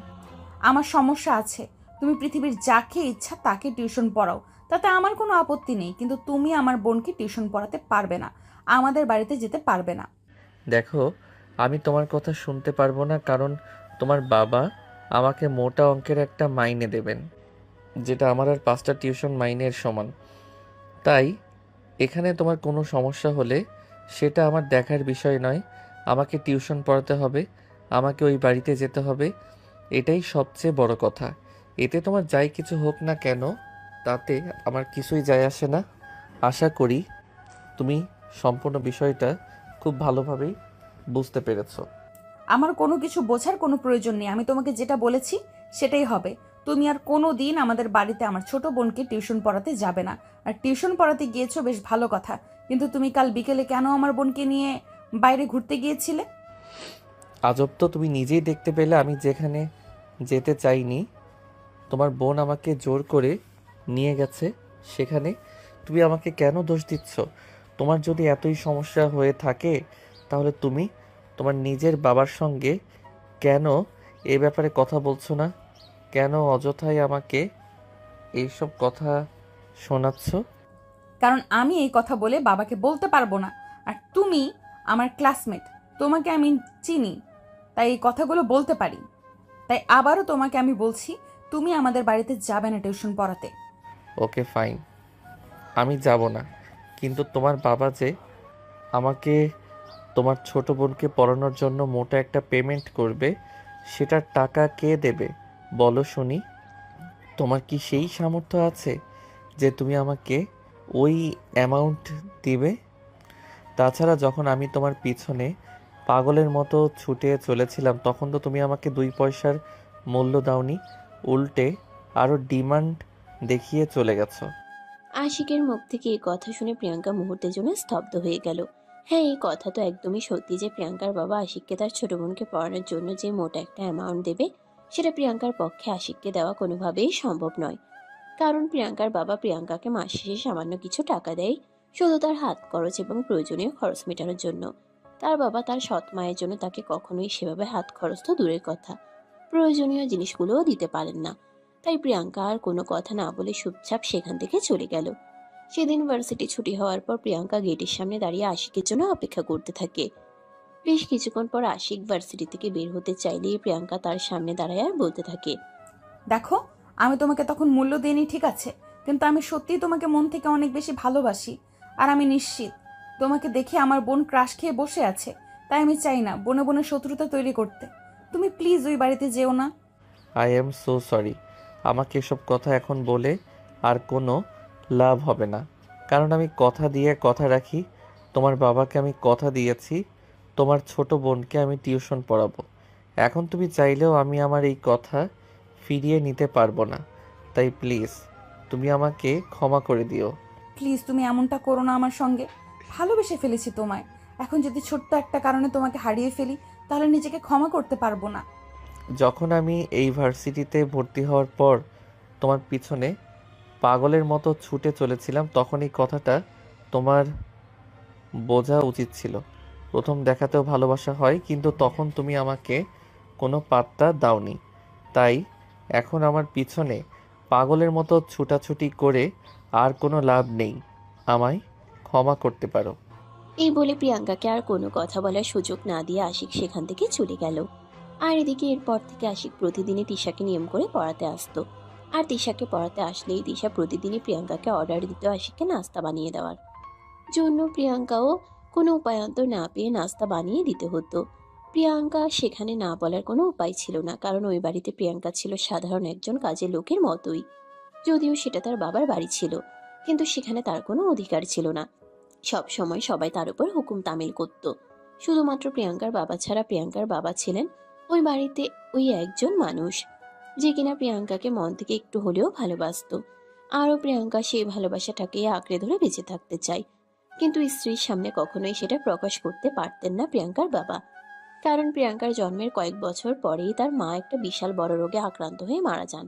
আমার সমস্যা আছে। তুমি পৃথিবীর যাকে ইচ্ছা তাকে টিউশন পড়াও, তাতে আমার কোনো আপত্তি নেই, কিন্তু তুমি আমার বোনকে টিউশন পড়াতে পারবে না, আমাদের বাড়িতে যেতে পারবে না। দেখো, আমি তোমার কথা শুনতে পারবো না, কারণ তোমার বাবা আমাকে মোটা অঙ্কের একটা মাইনে দেবেন, যেটা আমার আর 5টা টিউশন মাইনের সমান। তাই এখানে তোমার কোনো সমস্যা হলে সেটা আমার দেখার বিষয় নয়। আমাকে টিউশন পড়াতে হবে, আমাকে ওই বাড়িতে যেতে হবে, এটাই সবচেয়ে বড় কথা। এতে তোমার যাই কিছু হোক না কেন, তাতে আমার কিছুই যায় আসে না। আশা করি তুমি সম্পূর্ণ বিষয়টা খুব ভালোভাবেই বুঝতে পেরেছো। আমার কোনো কিছু বোঝার কোনো প্রয়োজন নেই, আমি তোমাকে যেটা বলেছি সেটাই হবে। তুমি আর কোনো দিন আমাদের বাড়িতে আমার ছোট বোনকে টিউশন পড়াতে যাবে না। আর টিউশন পড়াতে গিয়েছো বেশ ভালো কথা, কিন্তু তুমি কাল বিকেলে কেন আমার বোনকে নিয়ে বাইরে ঘুরতে গিয়েছিলে? আজব তো, তুমি নিজেই দেখতে পেলে আমি যেখানে যেতে চাইনি তোমার বোন আমাকে জোর করে নিয়ে গেছে সেখানে। তুমি আমাকে কেন দোষ দিচ্ছ? তোমার যদি এতই সমস্যা হয়ে থাকে তাহলে তুমি তোমার নিজের বাবার সঙ্গে কেন এ ব্যাপারে কথা বলছো না? কেন অযথাই আমাকে এইসব কথা শোনাচ্ছ? কারণ আমি এই কথা বলে বাবাকে বলতে পারবো না। আর তুমি আমার ক্লাসমেট, তোমাকে আমি চিনি, তাই এই কথাগুলো বলতে পারি। তাই আবারও তোমাকে আমি বলছি, তুমি আমাদের বাড়িতে যাবে না টিউশন পড়াতে। ওকে ফাইন, আমি যাব না। কিন্তু তোমার বাবা যে আমাকে তোমার ছোট বোনকে পড়ানোর জন্য মোটা একটা পেমেন্ট করবে, সেটার টাকা কে দেবে বলো শুনি? তোমার কি সেই সামর্থ্য আছে যে তুমি আমাকে ওই অ্যামাউন্ট দিবে? তাছাড়া যখন আমি তোমার পিছনে পাগলের মতো ছুটে চলেছিলাম তখন তো তুমি আমাকে 2 পয়সার মূল্য দাওনি, উল্টে আরও ডিমান্ড দেখিয়ে চলে গেছো। আশিকের মুখ থেকে এই কথা শুনে প্রিয়াঙ্কা মুহূর্তের জন্য স্তব্ধ হয়ে গেল। হ্যাঁ, এই কথা তো একদমই সত্যি যে প্রিয়াঙ্কার বাবা আশিককে তার ছোট বোনকে পড়ানোর জন্য যে মোটা একটা অ্যামাউন্ট দেবে, সেটা প্রিয়াঙ্কার পক্ষে আশিককে দেওয়া কোনোভাবেই সম্ভব নয়। কারণ প্রিয়াঙ্কার বাবা প্রিয়াঙ্কাকে মাস শেষে সামান্য কিছু টাকা দেয়, শুধু তার হাত খরচ এবং প্রয়োজনীয় খরচ মেটানোর জন্য। তার বাবা তার সৎ মায়ের জন্য তাকে কখনোই সেভাবে হাত খরচ তো দূরের কথা, প্রয়োজনীয় জিনিসগুলোও দিতে পারেন না। তাই প্রিয়াঙ্কা আর কোনো কথা না বলে চুপচাপ সেখান থেকে চলে গেল। সেদিন ভার্সিটি ছুটি হওয়ার পর প্রিয়াঙ্কা গেটের সামনে দাঁড়িয়ে আশিকের জন্য অপেক্ষা করতে থাকে। বেশ কিছুক্ষণ পর আশিক ভার্সিটি থেকে বের হতে চাইলেই প্রিয়াঙ্কা তার সামনে দাঁড়ায় আর বলতে থাকে, দেখো, আমি তোমাকে তখন মূল্য দিইনি ঠিক আছে, কিন্তু আমি সত্যিই তোমাকে মন থেকে অনেক বেশি ভালোবাসি। আর আমি নিশ্চিত তোমাকে দেখে আমার বোন ক্রাশ খেয়ে বসে আছে, তাই আমি চাই না বনে বনে শত্রুতা তৈরি করতে। তুমি প্লিজ ওই বাড়িতে যেও না। I am so sorry. আমাকে এসব কথা এখন বলে আর কোনো লাভ হবে না, কারণ আমি কথা দিয়ে কথা রাখি। তোমার বাবাকে আমি কথা দিয়েছি তোমার ছোট বোনকে আমি টিউশন পড়াবো। এখন তুমি চাইলেও আমি আমার এই কথা ফিরিয়ে নিতে পারবো না। তাই প্লিজ তুমি আমাকে ক্ষমা করে দিও। প্লিজ তুমি এমনটা করো না আমার সঙ্গে। ভালোবেসে ফেলেছি তোমায়, এখন যদি ছোট্ট একটা কারণে তোমাকে হারিয়ে ফেলি তাহলে নিজেকে ক্ষমা করতে পারবো না। যখন আমি এই ভার্সিটিতে ভর্তি হওয়ার পর তোমার পিছনে পাগলের মতো ছুটে চলেছিলাম তখন এই কথাটা তোমার বোঝা উচিত ছিল। প্রথম দেখাতেও ভালোবাসা হয়, কিন্তু তখন তুমি আমাকে কোনো পাত্তা দাওনি। তাই এখন আমার পিছনে পাগলের মতো ছুটাছুটি করে আর কোনো লাভ নেই। আমায় ক্ষমা করতে পারো। এই বলে প্রিয়াঙ্কাকে আর কোনো কথা বলার সুযোগ না দিয়ে আশিক সেখান থেকে চলে গেল। আর এদিকে এরপর থেকে আশিক প্রতিদিনই তিশাকে নিয়ম করে পড়াতে আসতো। আর তিশাকে পড়াতে আসলেই তিশা প্রতিদিনই প্রিয়াঙ্কাকে অর্ডার দিত আশিককে নাস্তা বানিয়ে দেওয়ার জন্য। প্রিয়াঙ্কাও কোনো উপায়ান্তর না পেয়ে নাস্তা বানিয়ে দিতে হতো। প্রিয়াঙ্কা সেখানে না বলার কোনো উপায় ছিল না, কারণ ওই বাড়িতে প্রিয়াঙ্কা ছিল সাধারণ একজন কাজের লোকের মতোই। যদিও সেটা তার বাবার বাড়ি ছিল, কিন্তু সেখানে তার কোনো অধিকার ছিল না। সব সময় সবাই তার উপর হুকুম তামিল করত। শুধুমাত্র প্রিয়াঙ্কার বাবা ছাড়া প্রিয়াঙ্কার বাবা ছিলেন ওই বাড়িতে ওই একজন মানুষ, যে কিনা প্রিয়াঙ্কাকে মন থেকে একটু হলেও ভালোবাসতো। আরও প্রিয়াঙ্কা সেই ভালোবাসাটাকে আঁকড়ে ধরে বেঁচে থাকতে চায়, কিন্তু স্ত্রীর সামনে কখনোই সেটা প্রকাশ করতে পারতেন না প্রিয়াঙ্কার বাবা। কারণ প্রিয়াঙ্কার জন্মের কয়েক বছর পরেই তার মা একটা বিশাল বড় রোগে আক্রান্ত হয়ে মারা যান।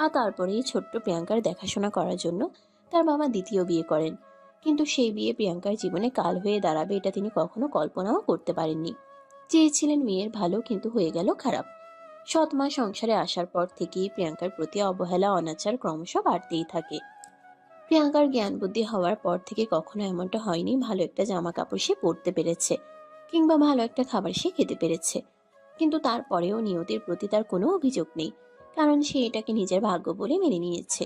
আর তারপরেই ছোট্ট প্রিয়াঙ্কার দেখাশোনা করার জন্য তার বাবা দ্বিতীয় বিয়ে করেন। কিন্তু সেই বিয়ে প্রিয়াঙ্কার জীবনে কাল হয়ে দাঁড়াবে এটা তিনি কখনো কল্পনাও করতে পারেননি। চেয়েছিলেন মেয়ের ভালো, কিন্তু হয়ে গেল খারাপ। সৎ মা সংসারে আসার পর থেকেই প্রিয়াঙ্কার প্রতি অবহেলা অনাচার ক্রমশ বাড়তেই থাকে। প্রিয়াঙ্কার জ্ঞান বুদ্ধি হওয়ার পর থেকে কখনো এমনটা হয়নি ভালো একটা জামা কাপড় সে পরতে পেরেছে কিংবা ভালো একটা খাবার সে খেতে পেরেছে। কিন্তু তারপরেও নিয়তির প্রতি তার কোনো অভিযোগ নেই, কারণ সে এটাকে নিজের ভাগ্য বলে মেনে নিয়েছে।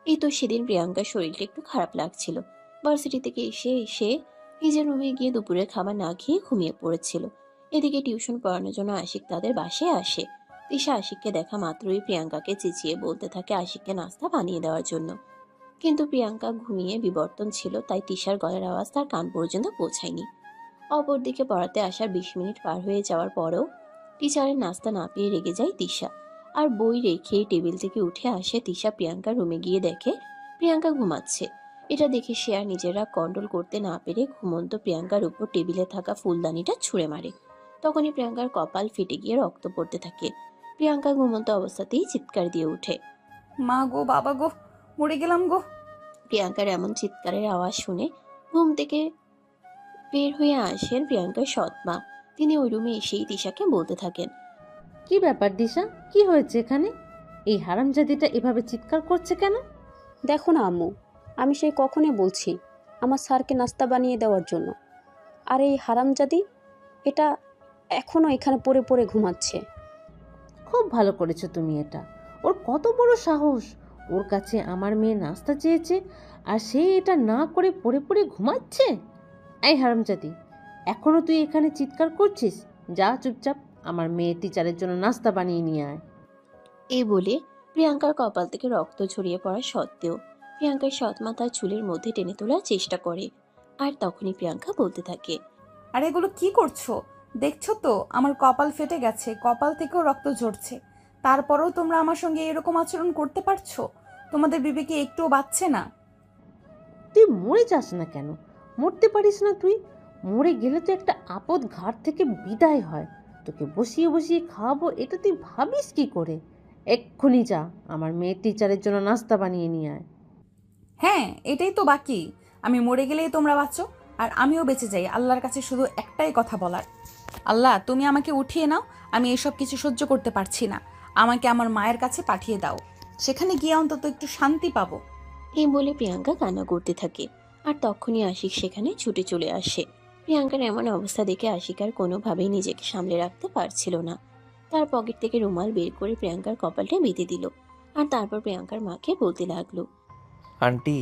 এই তো সেদিন প্রিয়াঙ্কার শরীরটা একটু খারাপ লাগছিল। ভার্সিটি থেকে এসে এসে নিজের রুমে গিয়ে দুপুরের খাবার না খেয়ে ঘুমিয়ে পড়েছিল। এদিকে টিউশন পড়ানোর জন্য আশিক তাদের বাসায় আসে। তিশা আশিককে দেখা মাত্রই প্রিয়াঙ্কাকে চেঁচিয়ে বলতে থাকে আশিককে নাস্তা বানিয়ে দেওয়ার জন্য। কিন্তু প্রিয়াঙ্কা ঘুমিয়ে বিবর্তন ছিল, তাই তিশার গলার আওয়াজ তার কান পর্যন্ত পৌঁছায়নি। অপরদিকে পড়াতে আসার 20 মিনিট পার হয়ে যাওয়ার পরেও টিচারের নাস্তা না পেয়ে রেগে যায় তিশা। আর বই রেখে টেবিল থেকে উঠে আসে তিশা প্রিয়াঙ্কার রুমে গিয়ে দেখে প্রিয়াঙ্কা ঘুমাচ্ছে। এটা দেখে সে আর নিজের রাগ কন্ট্রোল করতে না পেরে ঘুমন্ত প্রিয়াঙ্কার উপর টেবিলে থাকা ফুলদানিটা ছুঁড়ে মারে। তখনই প্রিয়াঙ্কার কপাল ফেটে গিয়ে রক্ত পড়তে থাকে। প্রিয়াঙ্কা ঘুমন্ত অবস্থাতেই চিৎকার দিয়ে ওঠে। মা গো, বাবা গো, মরে গেলাম গো। প্রিয়াঙ্কার এমন চিৎকারের আওয়াজ শুনে ঘুম থেকে বের হয়ে আসেন প্রিয়াঙ্কার সৎ মা। তিনি ওই রুমে এসেই তিশাকে বলতে থাকেন, কি ব্যাপার দিশা, কি হয়েছে এখানে? এই হারামজাদিটা এভাবে চিৎকার করছে কেন? দেখো না আম্মু, আমি সেই কখনই বলছি আমার স্যারকে নাস্তা বানিয়ে দেওয়ার জন্য, আর এই হারামজাদি এটা এখনও এখানে পড়ে পড়ে ঘুমাচ্ছে। খুব ভালো করেছো তুমি এটা। ওর কত বড় সাহস! ওর কাছে আমার মেয়ে নাস্তা চেয়েছে আর সে এটা না করে পড়ে পড়ে ঘুমাচ্ছে। এই হারামজাদি, এখনো তুই এখানে চিৎকার করছিস? যা চুপচাপ আমার মেয়ে টিচারের জন্য নাস্তা বানিয়ে নিয়ে আয়। এই বলে প্রিয়াঙ্কার কপাল থেকে রক্ত ছড়িয়ে পড়া সত্ত্বেও প্রিয়াঙ্কার সৎ মা তার চুলের মধ্যে টেনে তোলার চেষ্টা করে। আর তখনই প্রিয়াঙ্কা বলতে থাকে, আর এগুলো কি করছো? দেখছো তো আমার কপাল ফেটে গেছে, কপাল থেকেও রক্ত ঝরছে। তারপরেও তোমরা আমার সঙ্গে এরকম আচরণ করতে পারছো? তোমাদের বিবেকে একটুও বাচ্ছে না? তুই মরে যাস না কেন? মরতে পারিস না তুই? মরে গেলে তো একটা আপদ ঘাট থেকে বিদায় হয়। তোকে বসিয়ে বসিয়ে খাওয়াবো, এটা তুই ভাবিস কি করে? এক্ষুনি যা আমার মেয়ে টিচারের জন্য নাস্তা বানিয়ে নিয়ে আয়। হ্যাঁ, এটাই তো বাকি। আমি মরে গেলেই তোমরা বাঁচো আর আমিও বেঁচে যাই। আল্লাহর কাছে শুধু একটাই কথা বলার, আল্লাহ তুমি আমাকে উঠিয়ে নাও। আমি এসব কিছু সহ্য করতে পারছি না। আমাকে আমার মায়ের কাছে পাঠিয়ে দাও, সেখানে গিয়ে অন্তত একটু শান্তি পাবো। এই বলে প্রিয়াঙ্কা কান্না করতে থাকে। আর তখনই আশিক সেখানে ছুটে চলে আসে। প্রিয়াঙ্কার এমন অবস্থা দেখে আশিক আর কোনোভাবেই নিজেকে সামলে রাখতে পারছিল না। তার পকেট থেকে রুমাল বের করে প্রিয়াঙ্কার কপালটা বেঁধে দিল। আর তারপর প্রিয়াঙ্কার মাকে বলতে লাগলো, আন্টি,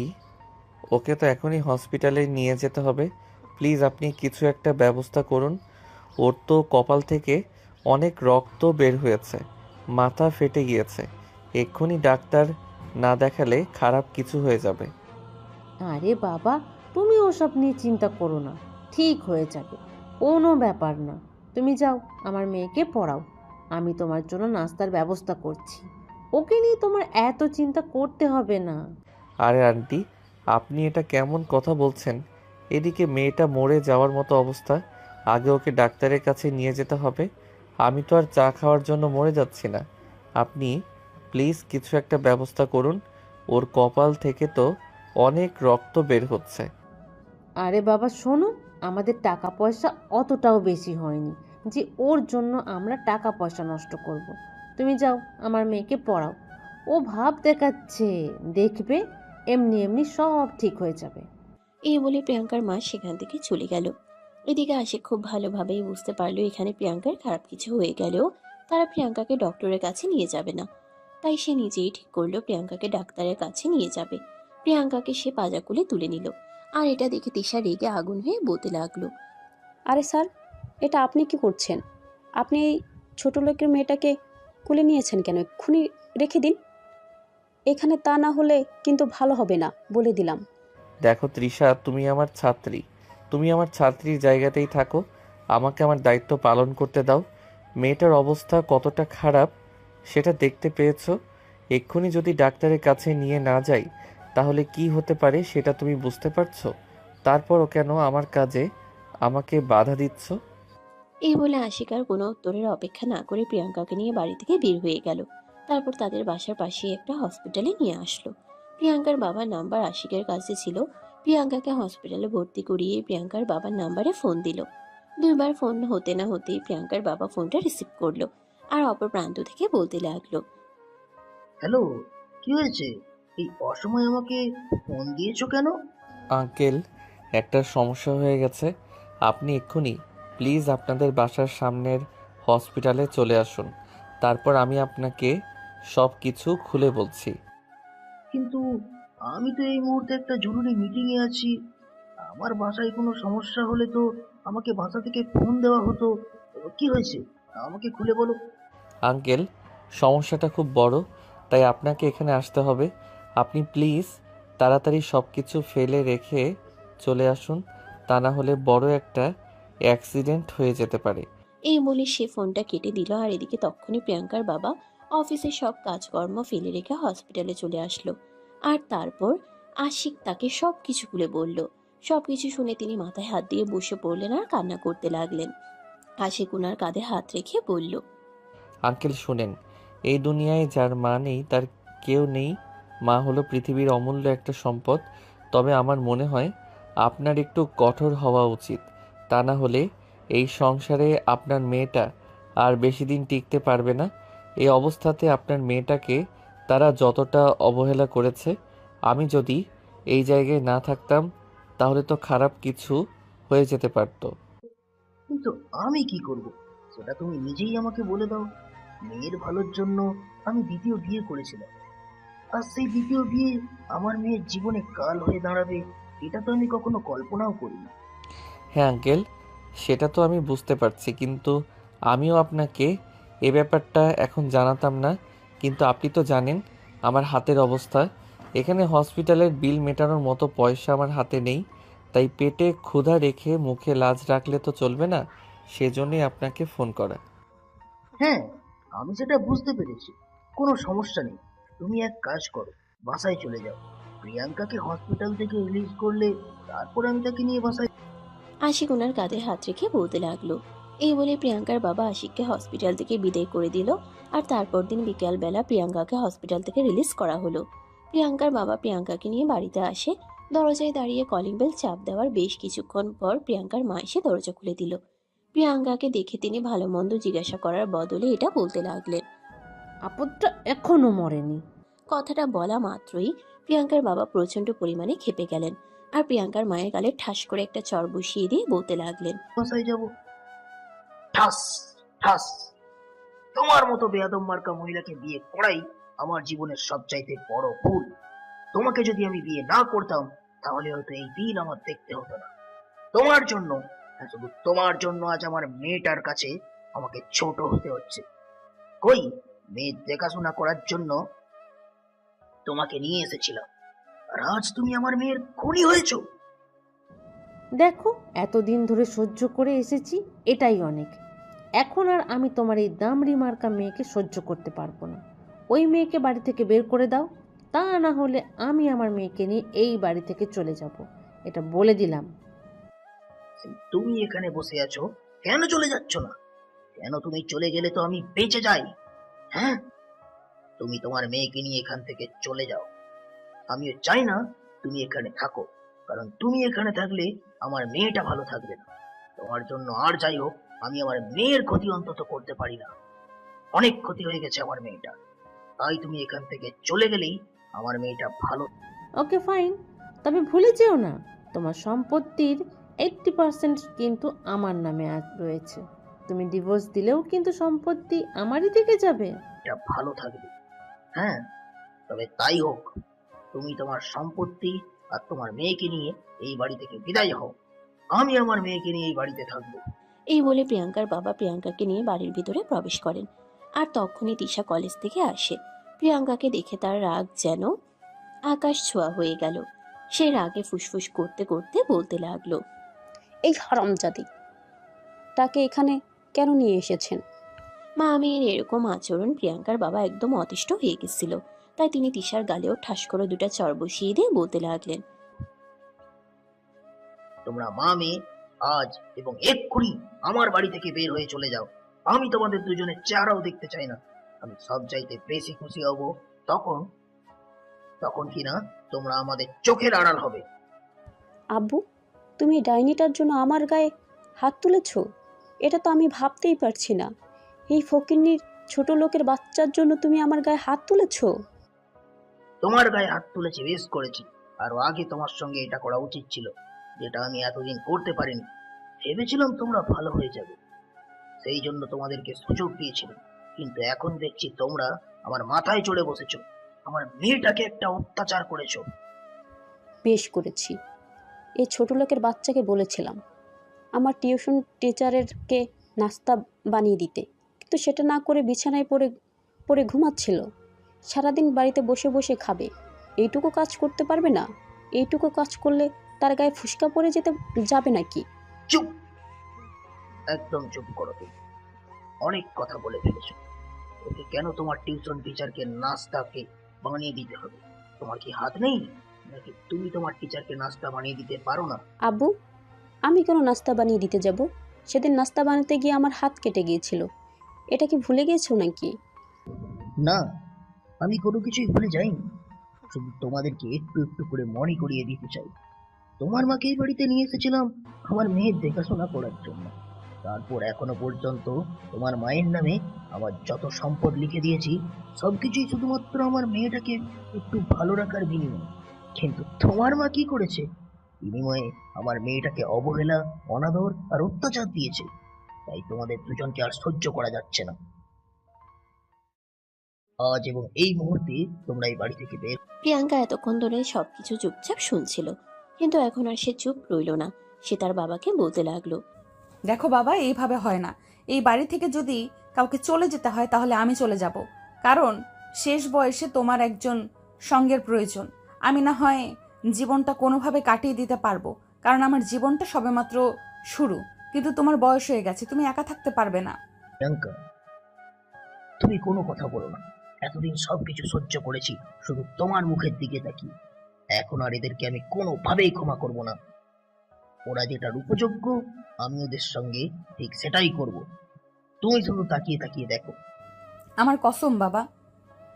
ওকে তো এখনই হসপিটালে নিয়ে যেতে হবে। প্লিজ আপনি কিছু একটা ব্যবস্থা করুন। ওর তো কপাল থেকে অনেক রক্ত বের হয়েছে, মাথা ফেটে গিয়েছে। এক্ষুনি ডাক্তার না দেখালে খারাপ কিছু হয়ে যাবে। আরে বাবা, তুমি ওসব নিয়ে চিন্তা করো না, ঠিক হয়ে যাবে, কোনো ব্যাপার না। তুমি যাও আমার মেয়েকে পড়াও, আমি তোমার জন্য নাস্তার ব্যবস্থা করছি। ওকে নিয়ে তোমার এত চিন্তা করতে হবে না। আরে আন্টি, আপনি এটা কেমন কথা বলছেন? এদিকে মেয়েটা মরে যাওয়ার মতো অবস্থা, আগে ওকে ডাক্তারের কাছে নিয়ে যেতে হবে। আমি তো আর চা খাওয়ার জন্য মরে যাচ্ছি না। আপনি প্লিজ কিছু একটা ব্যবস্থা করুন। ওর কপাল থেকে তো অনেক রক্ত বের হচ্ছে। আরে বাবা শোনো, আমাদের টাকা পয়সা অতটাও বেশি হয়নি যে ওর জন্য আমরা টাকা পয়সা নষ্ট করব। তুমি যাও আমার মেয়েকে পড়াও। ও ভাব দেখাচ্ছে, দেখবে এমনি এমনি সব ঠিক হয়ে যাবে। এই বলে প্রিয়াঙ্কার মা সেখান থেকে চলে গেল। এদিকে আশিক খুব ভালোভাবেই বুঝতে পারলো এখানে প্রিয়াঙ্কার খারাপ কিছু হয়ে গেলেও তারা প্রিয়াঙ্কাকে ডক্টরের কাছে নিয়ে যাবে না। তাই সে নিজেই ঠিক করলো প্রিয়াঙ্কাকে ডাক্তারের কাছে নিয়ে যাবে। প্রিয়াঙ্কাকে সে পাজাকুলে তুলে নিল। আর এটা দেখে তিশা রেগে আগুন হয়ে বলতে লাগলো, আরে স্যার, এটা আপনি কি করছেন? আপনি এই ছোট লোকের মেয়েটাকে কুলে নিয়েছেন কেন? এক্ষুনি রেখে দিন এখানে, তা না হলে কিন্তু ভালো হবে না, বলে দিলাম। দেখো তৃষা, তুমি আমার ছাত্রী, তুমি আমার ছাত্রীর জায়গাতেই থাকো। আমাকে আমার দায়িত্ব পালন করতে দাও। মেয়েটার অবস্থা কতটা খারাপ সেটা দেখতে পেয়েছো। এক্ষুনি যদি ডাক্তারের কাছে নিয়ে না যাই তাহলে কি হতে পারে সেটা তুমি বুঝতে পারছো। তারপরও কেন আমার কাজে আমাকে বাধা দিচ্ছ? এই বলে আশিক আর কোনো উত্তরের অপেক্ষা না করে প্রিয়াঙ্কাকে নিয়ে বাড়ি থেকে বের হয়ে গেল। তারপর তাদের বাসার পাশেই একটা হসপিটালে নিয়ে আসলো। প্রিয়াঙ্কার বাবার নাম্বার আশিকের কাছে ছিল। প্রিয়াঙ্কাকে হসপিটালে ভর্তি করিয়ে প্রিয়াঙ্কার বাবার নাম্বারে ফোন দিল। 2বার ফোন হতে না হতেই প্রিয়াঙ্কার বাবা ফোনটা রিসিভ করলো আর অপর প্রান্ত থেকে বলতে লাগলো, হ্যালো, কি হয়েছে? এই অসময়ে আমাকে ফোন দিয়েছো কেন? আঙ্কেল, একটা সমস্যা হয়ে গেছে। আপনি এক্ষুনি প্লিজ আপনাদের বাসার সামনের হসপিটালে চলে আসুন। তারপর আমি আপনাকে সব কিছু খুলে বলছি। কিন্তু আমি তো এই মুহূর্তে একটা জরুরি মিটিং এ আছি। আমার বাসায় কোনো সমস্যা হলে তো আমাকে বাসা থেকে ফোন দেওয়া হতো। কি হয়েছে আমাকে খুলে বলো। আঙ্কেল, সমস্যাটা খুব বড়, তাই আপনাকে এখানে আসতে হবে। আপনি প্লিজ তাড়াতাড়ি সব কিছু ফেলে রেখে চলে আসুন, তা না হলে বড় একটা অ্যাক্সিডেন্ট হয়ে যেতে পারে। এই বলে সে ফোনটা কেটে দিল। আর এদিকে তক্ষুনি প্রিয়াঙ্কার বাবা অফিসের সব কাজকর্ম ফেলে রেখে হসপিটালে চলে আসলো। আর তারপর আশিক তাকে সবকিছু খুলে বলল। সবকিছু শুনে তিনি মাথায় হাত দিয়ে বসে পড়লেন আর কান্না করতে লাগলেন। আশিক উনার কাঁধে হাত রেখে বলল, আঙ্কেল শুনেন, এই দুনিয়ায় যার মা নেই তার কেউ নেই। মা হলো পৃথিবীর অমূল্য একটা সম্পদ। তবে আমার মনে হয় আপনার একটু কঠোর হওয়া উচিত, তা না হলে এই সংসারে আপনার মেয়েটা আর বেশি দিন টিকতে পারবে না। এই অবস্থাতে আপনার মেয়েটাকে তারা যতটা অবহেলা করেছে, আমি যদি এই জায়গায় না থাকতাম তাহলে তো খারাপ কিছু হয়ে যেতে পারতো। কিন্তু আমি কি করব সেটা তুমি নিজেই আমাকে বলে দাও। মেয়ের ভালোর জন্য আমি দ্বিতীয় বিয়ে করেছিলাম, আর সেই দ্বিতীয় বিয়ে আমার মেয়ের জীবনে কাল হয়ে দাঁড়াবে এটা তো আমি কখনো কল্পনাও করিনি। হ্যাঁ আঙ্কেল, সেটা তো আমি বুঝতে পারছি, কিন্তু আমিও আপনাকে এ ব্যাপারটা এখন জানাতাম না। কিন্তু আপনি তো জানেন আমার হাতের অবস্থা। এখানে হসপিটালের বিল মেটানোর মতো পয়সা আমার হাতে নেই, তাই পেটে ক্ষুধা রেখে মুখে লাজ রাখলে তো চলবে না। সেজন্যই আপনাকে ফোন করা। হ্যাঁ, আমি সেটা বুঝতে পেরেছি। কোনো সমস্যা নেই, তুমি এক কাজ করো, বাসায় চলে যাও। প্রিয়াঙ্কাকে হসপিটাল থেকে রিলিজ করলে তারপর আমি তাকে নিয়ে বাসায়। আশিক ওনার কাঁধে হাত রেখে বলতে লাগলো। এই বলে প্রিয়াঙ্কার বাবা আশিককে হসপিটাল থেকে বিদায় করে দিল। আর তারপর দিন বিকেলবেলা প্রিয়াঙ্কাকে হসপিটাল থেকে রিলিজ করা হলো। প্রিয়াঙ্কার বাবা প্রিয়াঙ্কাকে নিয়ে বাড়িতে আসে। দরজায় দাঁড়িয়ে কলিং বেল চাপ দেওয়ার বেশ কিছুক্ষণ পর প্রিয়াঙ্কার মা এসে দরজা খুলে দিল। প্রিয়াঙ্কাকে দেখে তিনি ভালো মন্দ জিজ্ঞাসা করার বদলে এটা বলতে লাগলেন। আপদটা এখনো মরেনি। কথাটা বলা মাত্রই প্রিয়াঙ্কার বাবা প্রচন্ড পরিমাণে ক্ষেপে গেলেন। আর প্রিয়াঙ্কার মায়ের গালে ঠাস করে একটা চড় বসিয়ে দিয়ে বলতে লাগলেন, বাসায় যাব। ঠাস ঠাস। তোমার মতো বেয়াদব মার্কা মহিলাকে বিয়ে করাই আমার জীবনের সবচাইতে বড় ভুল। তোমাকে যদি আমি বিয়ে না করতাম তাহলে হয়তো এই দিন আমার দেখতে হতো না। তোমার জন্য, হ্যাঁ শুধু তোমার জন্য আজ আমার মেয়েটার কাছে আমাকে ছোট হতে হচ্ছে। কই, মেয়ের দেখাশোনা করার জন্য তোমাকে নিয়ে এসেছিলাম, আর আজ তুমি আমার মেয়ের খুনি হয়েছো। দেখো, এতদিন ধরে সহ্য করে এসেছি, এটাই অনেক। এখন আর আমি তোমার এই দামড়ি মার্কা মেয়েকে সহ্য করতে পারবো না। ওই মেয়েকে বাড়ি থেকে বের করে দাও, তা না হলে আমি আমার মেয়েকে নিয়ে এই বাড়ি থেকে চলে যাব, এটা বলে দিলাম। তুমি এখানে বসে আছো, কেন চলে যাচ্ছ না? কেন তুমি চলে গেলে তো আমি বেঁচে যাই। হ্যাঁ, তুমি তোমার মেয়েকে নিয়ে এখান থেকে চলে যাও। আমিও চাই না তুমি এখানে থাকো, কারণ তুমি এখানে থাকলে আমার মেয়েটা ভালো থাকবে না। তোমার জন্য আর যাই হোক, আমি আমার মেয়ের ক্ষতি অন্তত করতে পারি না। অনেক ক্ষতি হয়ে গেছে আমার মেয়েটা, তাই তুমি এখান থেকে চলে গেলেই আমার মেয়েটা ভালো। ওকে ফাইন, তবে ভুলে যেও না তোমার সম্পত্তির 80% কিন্তু আমার নামে রয়েছে। তুমি ডিভোর্স দিলেও কিন্তু সম্পত্তি আমারই থেকে যাবে। মেয়েটা ভালো থাকবে। হ্যাঁ, তবে তাই হোক, তুমি তোমার সম্পত্তি আর তোমার মেয়েকে নিয়ে এই বাড়ি থেকে বিদায় হও। আমি আমার মেয়েকে নিয়ে এই বাড়িতে থাকবো। এই বলে প্রিয়াঙ্কার বাবা প্রিয়াঙ্কাকে নিয়ে বাড়ির ভিতরে প্রবেশ করেন। আর তখনই তিশা কলেজ থেকে আসে। প্রিয়াঙ্কাকে দেখে তার রাগ যেন আকাশ ছোঁয়া হয়ে গেল। সে রাগে ফুসফুস করতে করতে বলতে লাগলো, এই হারামজাদি, তাকে এখানে কেন নিয়ে এসেছেন? মা মেয়ের এরকম আচরণ প্রিয়াঙ্কার বাবা একদম অতিষ্ঠ হয়ে গেছিল। তাই তিনি তিশার গালেও ঠাস করে দুটা চড় বসিয়ে দিয়ে বলতে লাগলেন, তোমরা মা মেয়ে আজ এবং এক্ষুনি আমার বাড়ি থেকে বের হয়ে চলে যাও। আমি তোমাদের দুজনের চেহারাও দেখতে চাই না। আমি সব চাইতে বেশি খুশি হব তখন, তখন কিনা তোমরা আমাদের চোখের আড়াল হবে। আব্বু, তুমি এই ডাইনিটার জন্য আমার গায়ে হাত তুলেছ? এটা তো আমি ভাবতেই পারছি না। এই ফকিন্নির ছোট লোকের বাচ্চার জন্য তুমি আমার গায়ে হাত তুলেছ? তোমার গায়ে হাত তুলেছি, বেশ করেছি। আরো আগে তোমার সঙ্গে এটা করা উচিত ছিল, যেটা আমি এতদিন করতে পারিনি। ভেবেছিলাম তোমরা ভালো হয়ে যাবে, সেই জন্য তোমাদেরকে সুযোগ দিয়েছিলাম। কিন্তু এখন দেখছি তোমরা আমার মাথায় চড়ে বসেছো, আমার মেয়েটাকে একটা অত্যাচার করেছো। বেশ করেছি। এই ছোট লোকের বাচ্চাকে বলেছিলাম আমার টিউশন টিচারেরকে নাস্তা বানিয়ে দিতে, কিন্তু সেটা না করে বিছানায় পড়ে পড়ে ঘুমাচ্ছিল। সারাদিন বাড়িতে বসে বসে খাবে, এইটুকু কাজ করতে পারবে না? এইটুকু কাজ করলে তার গায়ে ফুসকা পড়ে যাবে নাকি? চুপ, একদম চুপ করো তুমি। অনেক কথা বলে ফেলেছো। ওকে কেন তোমার টিউশন টিচারকে নাস্তাকে বানিয়ে দিতে হবে? তোমার কি হাত নেই নাকি তুমি তোমার টিচারকে নাস্তা বানিয়ে দিতে পারো না? আব্বু, আমি কেন নাস্তা বানিয়ে দিতে যাব? সেদিন নাস্তা বানাতে গিয়ে আমার হাত কেটে গিয়েছিল। এটা কি ভুলে গিয়েছো নাকি? না, আমি কোনো কিছুই ভুলে যাইনি। শুধু তোমাদেরকে একটু একটু করে মনে করিয়ে দিতে চাই। তোমার মাকে এই বাড়িতে নিয়ে এসেছিলাম আমার মেয়ের দেখাশোনা করার জন্য। তারপর এখনো পর্যন্ত তোমার মায়ের নামে আমার যত সম্পদ লিখে দিয়েছি, সবকিছুই শুধুমাত্র আমার মেয়েটাকে একটু ভালো রাখার বিনিময়ে। কিন্তু তোমার মা কি করেছে? বিনিময়ে আমার মেয়েটাকে অবহেলা, অনাদর আর অত্যাচার দিয়েছে। তাই তোমাদের দুজনকে আর সহ্য করা যাচ্ছে না। আজ এবং এই মুহূর্তে তোমরা এই বাড়ি থেকে বের। প্রিয়াঙ্কা এতক্ষণ ধরে সবকিছু চুপচাপ শুনছিল, কিন্তু এখন আর সে চুপ রইল না। সে তার বাবাকে বলতে লাগলো, দেখো বাবা, এইভাবে হয় না। এই বাড়ি থেকে যদি কাউকে চলে যেতে হয় তাহলে আমি চলে যাব, কারণ শেষ বয়সে তোমার একজন সঙ্গের প্রয়োজন। আমি না হয় জীবনটা কোনোভাবে কাটিয়ে দিতে পারবো, কারণ আমার জীবনটা সবেমাত্র শুরু, কিন্তু তোমার বয়স হয়ে গেছে, তুমি একা থাকতে পারবে না। প্রিয়াঙ্কা, তুমি কোনো কথা বলো না। এতদিন সবকিছু সহ্য করেছি শুধু তোমার মুখের দিকে তাকিয়ে। এখন আর এদেরকে আমি কোনোভাবেই ক্ষমা করব না। ওরা যেটার উপযোগ্য, আমি ওদের সঙ্গে ঠিক সেটাই করব। তুমি শুধু তাকিয়ে তাকিয়ে দেখো। আমার কসম বাবা,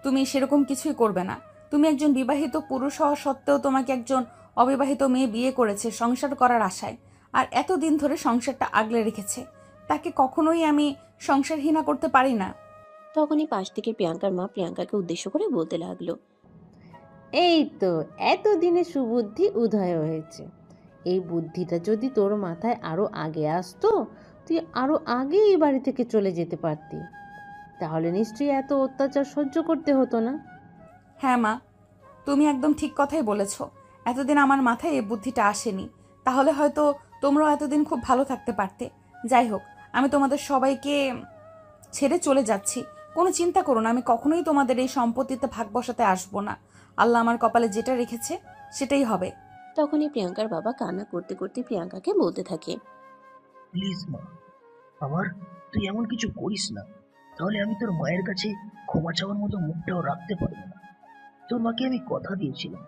তুমি সেরকম কিছুই করবে না। তুমি একজন বিবাহিত পুরুষ হওয়া সত্ত্বেও তোমাকে একজন অবিবাহিত মেয়ে বিয়ে করেছে সংসার করার আশায়, আর এতদিন ধরে সংসারটা আগলে রেখেছে। তাকে কখনোই আমি সংসারহীনা করতে পারি না। তখনই পাশ থেকে প্রিয়াঙ্কার মা প্রিয়াঙ্কাকে উদ্দেশ্য করে বলতে লাগলো, এই তো এতদিনে সুবুদ্ধি উদয় হয়েছে। এই বুদ্ধিটা যদি তোর মাথায় আরো আগে আসতো, তুই আরো আগে এই বাড়ি থেকে চলে যেতে পারতি। তাহলে নিশ্চয়ই এত অত্যাচার সহ্য করতে হতো না। হ্যাঁ মা, তুমি একদম ঠিক কথাই বলেছ। এতদিন আমার মাথায় এই বুদ্ধিটা আসেনি, তাহলে হয়তো তোমরাও এতদিন খুব ভালো থাকতে পারতে। যাই হোক, আমি তোমাদের সবাইকে ছেড়ে চলে যাচ্ছি। কোনো চিন্তা করো না, আমি কখনোই তোমাদের এই সম্পত্তিতে ভাগ বসাতে আসবো না। আল্লাহ আমার কপালে যেটা রেখেছে সেটাই হবে। তখনই প্রিয়াঙ্কার বাবা কান্না করতে করতে প্রিয়াঙ্কাকে বলতে থাকে, প্লিজ মা, আমার তুই এমন কিছু করিস না। তাহলে আমি তোর মায়ের কাছে ক্ষমা চাওয়ার মতো মুখটাও রাখতে পারবো না। তোর মাকে আমি কথা দিয়েছিলাম,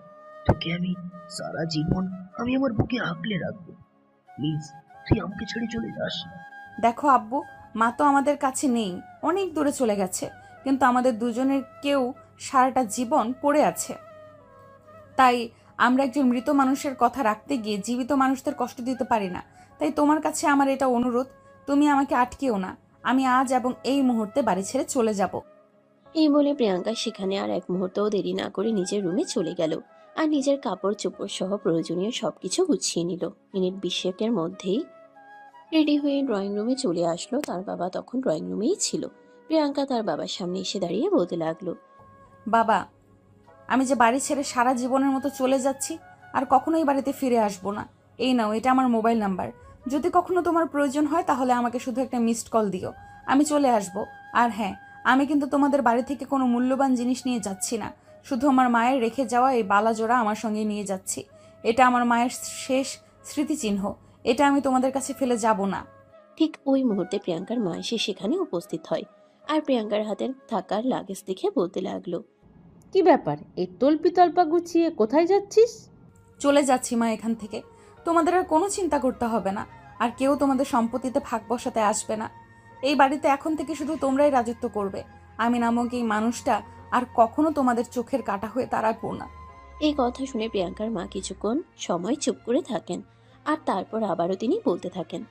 তোকে আমি সারা জীবন আমি আমার বুকে আঁকলে রাখবো। প্লিজ, তুই আমাকে ছেড়ে চলে যাস না। দেখো আব্বু, মা তো আমাদের কাছে নেই, অনেক দূরে চলে গেছে, কিন্তু আমাদের দুজনের কেউ সারাটা জীবন পড়ে আছে। তাই আমরা একজন মৃত মানুষের কথা রাখতে গিয়ে জীবিত মানুষদের কষ্ট দিতে পারি না। তাই তোমার কাছে আমার এটা অনুরোধ, তুমি আমাকে আটকেও না। আমি আজ এবং এই মুহূর্তে বাড়ি ছেড়ে চলে যাব। এই বলে প্রিয়াঙ্কা সেখানে আর এক মুহূর্তও দেরি না করে নিজের রুমে চলে গেল আর নিজের কাপড় চোপড় সহ প্রয়োজনীয় সবকিছু গুছিয়ে নিল। মিনিট 20 মধ্যেই রেডি হয়ে ড্রয়িং রুমে চলে আসলো। তার বাবা তখন ড্রয়িং রুমেই ছিল। প্রিয়াঙ্কা তার বাবার সামনে এসে দাঁড়িয়ে বলতে লাগলো, বাবা, আমি যে বাড়ি ছেড়ে সারা জীবনের মতো চলে যাচ্ছি, আর কখনোই বাড়িতে ফিরে আসবো না। এই নাও, এটা আমার মোবাইল নাম্বার। যদি কখনো তোমার প্রয়োজন হয় তাহলে আমাকে শুধু একটা মিসড কল দিও, আমি চলে আসবো। আর হ্যাঁ, আমি কিন্তু তোমাদের বাড়ি থেকে কোনো মূল্যবান জিনিস নিয়ে যাচ্ছি না, শুধু আমার মায়ের রেখে যাওয়া এই বালাজোড়া আমার সঙ্গে নিয়ে যাচ্ছি। এটা আমার মায়ের শেষ স্মৃতিচিহ্ন, এটা আমি তোমাদের কাছে ফেলে যাব না। ঠিক ওই মুহূর্তে প্রিয়াঙ্কার মা এসে সেখানে উপস্থিত হয় আর প্রিয়াঙ্কার হাতে থাকার লাগেজ দেখে বলতে লাগলো, কি ব্যাপার, এই তল্পি তল্পা গুছিয়ে কোথায় যাচ্ছিস? চলে যাচ্ছি মা এখান থেকে। তোমাদের আর কোনো চিন্তা করতে হবে না, আর কেউ তোমাদের সম্পত্তিতে ভাগ বসাতে আসবে না। এই বাড়িতে এখন থেকে শুধু তোমরাই রাজত্ব করবে। আমি নামক এই মানুষটা আর কখনো তোমাদের চোখের কাঁটা হয়ে দাঁড়াবো না। এই কথা শুনে প্রিয়াঙ্কার মা কিছুক্ষণ সময় চুপ করে থাকেন আর তারপর আবারও তিনি বলতে থাকেন,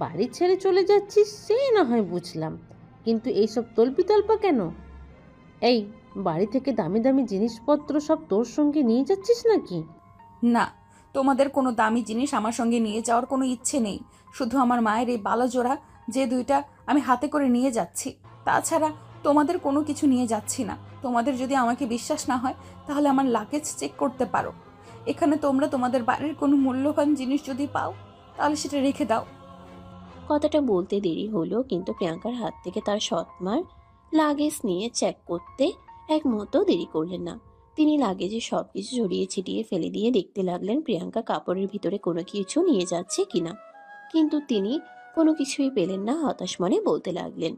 বাড়ি ছেড়ে চলে যাচ্ছিস সে না হয় বুঝলাম, কিন্তু এইসব তল্পি তল্পা কেন? এই বাড়ি থেকে দামি দামি জিনিসপত্র সব তোর সঙ্গে নিয়ে যাচ্ছিস নাকি? না, তোমাদের কোনো দামি জিনিস আমার সঙ্গে নিয়ে যাওয়ার কোনো ইচ্ছে নেই। শুধু আমার মায়ের এই বালাজোড়া যে দুইটা আমি হাতে করে নিয়ে যাচ্ছি। তাছাড়া তোমাদের কোনো কিছু নিয়ে যাচ্ছি না। তোমাদের যদি আমাকে বিশ্বাস না হয় তাহলে আমার লাগেজ চেক করতে পারো। এখানে তোমরা তোমাদের বাড়ির কোনো মূল্যবান জিনিস যদি পাও তাহলে সেটা রেখে দাও। কথাটা বলতে দেরি হলো, কিন্তু প্রিয়াঙ্কার হাত থেকে তার সৎমার লাগেজ নিয়ে চেক করতে এক মুহূর্তও দেরি করলেন না। তিনি লাগেজে সবকিছু ছড়িয়ে ছিটিয়ে ফেলে দিয়ে দেখতে লাগলেন প্রিয়াঙ্কা কাপড়ের ভিতরে কোনো কিছু নিয়ে যাচ্ছে কিনা। কিন্তু তিনি কোনো কিছুই পেলেন না। হতাশ মনে বলতে লাগলেন,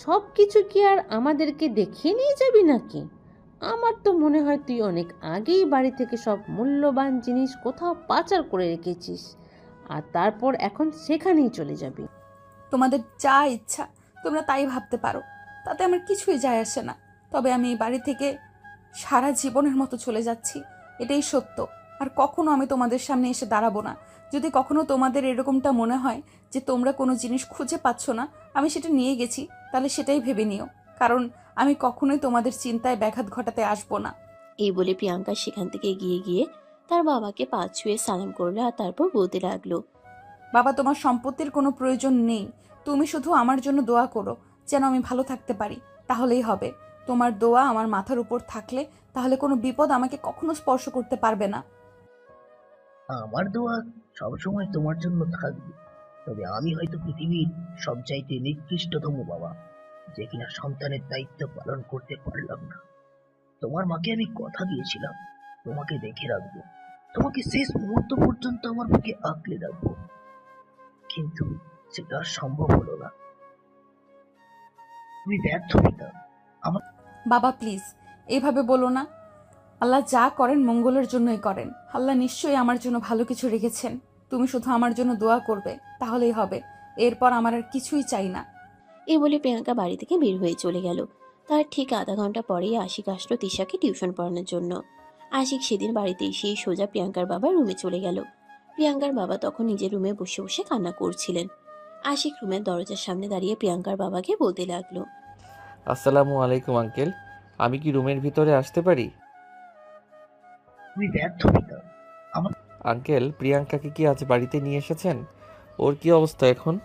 সব কিছু কি আর আমাদেরকে দেখিয়ে নিয়ে যাবি নাকি? আমার তো মনে হয় তুই অনেক আগেই বাড়ি থেকে সব মূল্যবান জিনিস কোথাও পাচার করে রেখেছিস, আর তারপর এখন সেখানেই চলে যাবি। তোমাদের যা ইচ্ছা তোমরা তাই ভাবতে পারো, তাতে আমার কিছুই যায় আসে না। তবে আমি এই বাড়ি থেকে সারা জীবনের মতো চলে যাচ্ছি, এটাই সত্য। আর কখনো আমি তোমাদের সামনে এসে দাঁড়াবো না। যদি কখনো তোমাদের এরকমটা মনে হয় যে তোমরা কোনো জিনিস খুঁজে পাচ্ছ না, আমি সেটা নিয়ে গেছি, তাহলে সেটাই ভেবে নিও। কারণ আমি কখনোই তোমাদের চিন্তায় ব্যাঘাত ঘটাতে আসবো না। এই বলে প্রিয়াঙ্কা সেখান থেকে এগিয়ে গিয়ে তার বাবাকে পা ছুঁয়ে সালাম করলো আর তারপর বলতে লাগলো, বাবা, তোমার সম্পত্তির কোনো প্রয়োজন নেই। তুমি শুধু আমার জন্য দোয়া করো যেন আমি ভালো থাকতে পারি, তাহলেই হবে। তোমার দোয়া আমার মাথার উপর থাকলে তাহলে কোনো বিপদ আমাকে কখনো স্পর্শ করতে পারবে না। আমার দোয়া সবসময় তোমার জন্য থাকবে। তবে আমি হয়তো পৃথিবীর সবচাইতে নিকৃষ্টতম বাবা, যে কিনা সন্তানের দায়িত্ব পালন করতে পারলাম না। তোমার মাকে আমি কথা দিয়েছিলাম তোমাকে দেখে রাখবো, তোমাকে শেষ মুহূর্ত পর্যন্ত আমার বুকে আঁকড়ে রাখবো, কিন্তু সেটা আর সম্ভব হলো না। তুমি ব্যর্থ পিতা। বাবা প্লিজ এইভাবে বলো না। আল্লাহ যা করেন মঙ্গলের জন্যই করেন। আল্লাহ নিশ্চয়ই আমার জন্য ভালো কিছু রেখেছেন। তুমি শুধু আমার জন্য দোয়া করবে, তাহলেই হবে। এরপর আমার আর কিছুই চাই না। এই বলে প্রিয়াঙ্কা বাড়ি থেকে বের হয়ে চলে গেল। তার ঠিক আধা ঘন্টা পরেই আশিক আসলো তিশাকে টিউশন পড়ানোর জন্য। আশিক সেদিন বাড়িতে এসেই সোজা প্রিয়াঙ্কার বাবার রুমে চলে গেল। প্রিয়াঙ্কার বাবা তখন নিজের রুমে বসে বসে কান্না করছিলেন। আশিক রুমের দরজার সামনে দাঁড়িয়ে প্রিয়াঙ্কার বাবাকে বলতে লাগলো, আসসালামু আলাইকুম আঙ্কেল, আমি কি রুমের ভিতরে আসতে পারি? তুমি ব্যর্থ পিতা। আঙ্কেল, প্রিয়াঙ্কাকে কি আজ বাড়িতে নিয়ে এসেছেন? ওর কি অবস্থা এখন?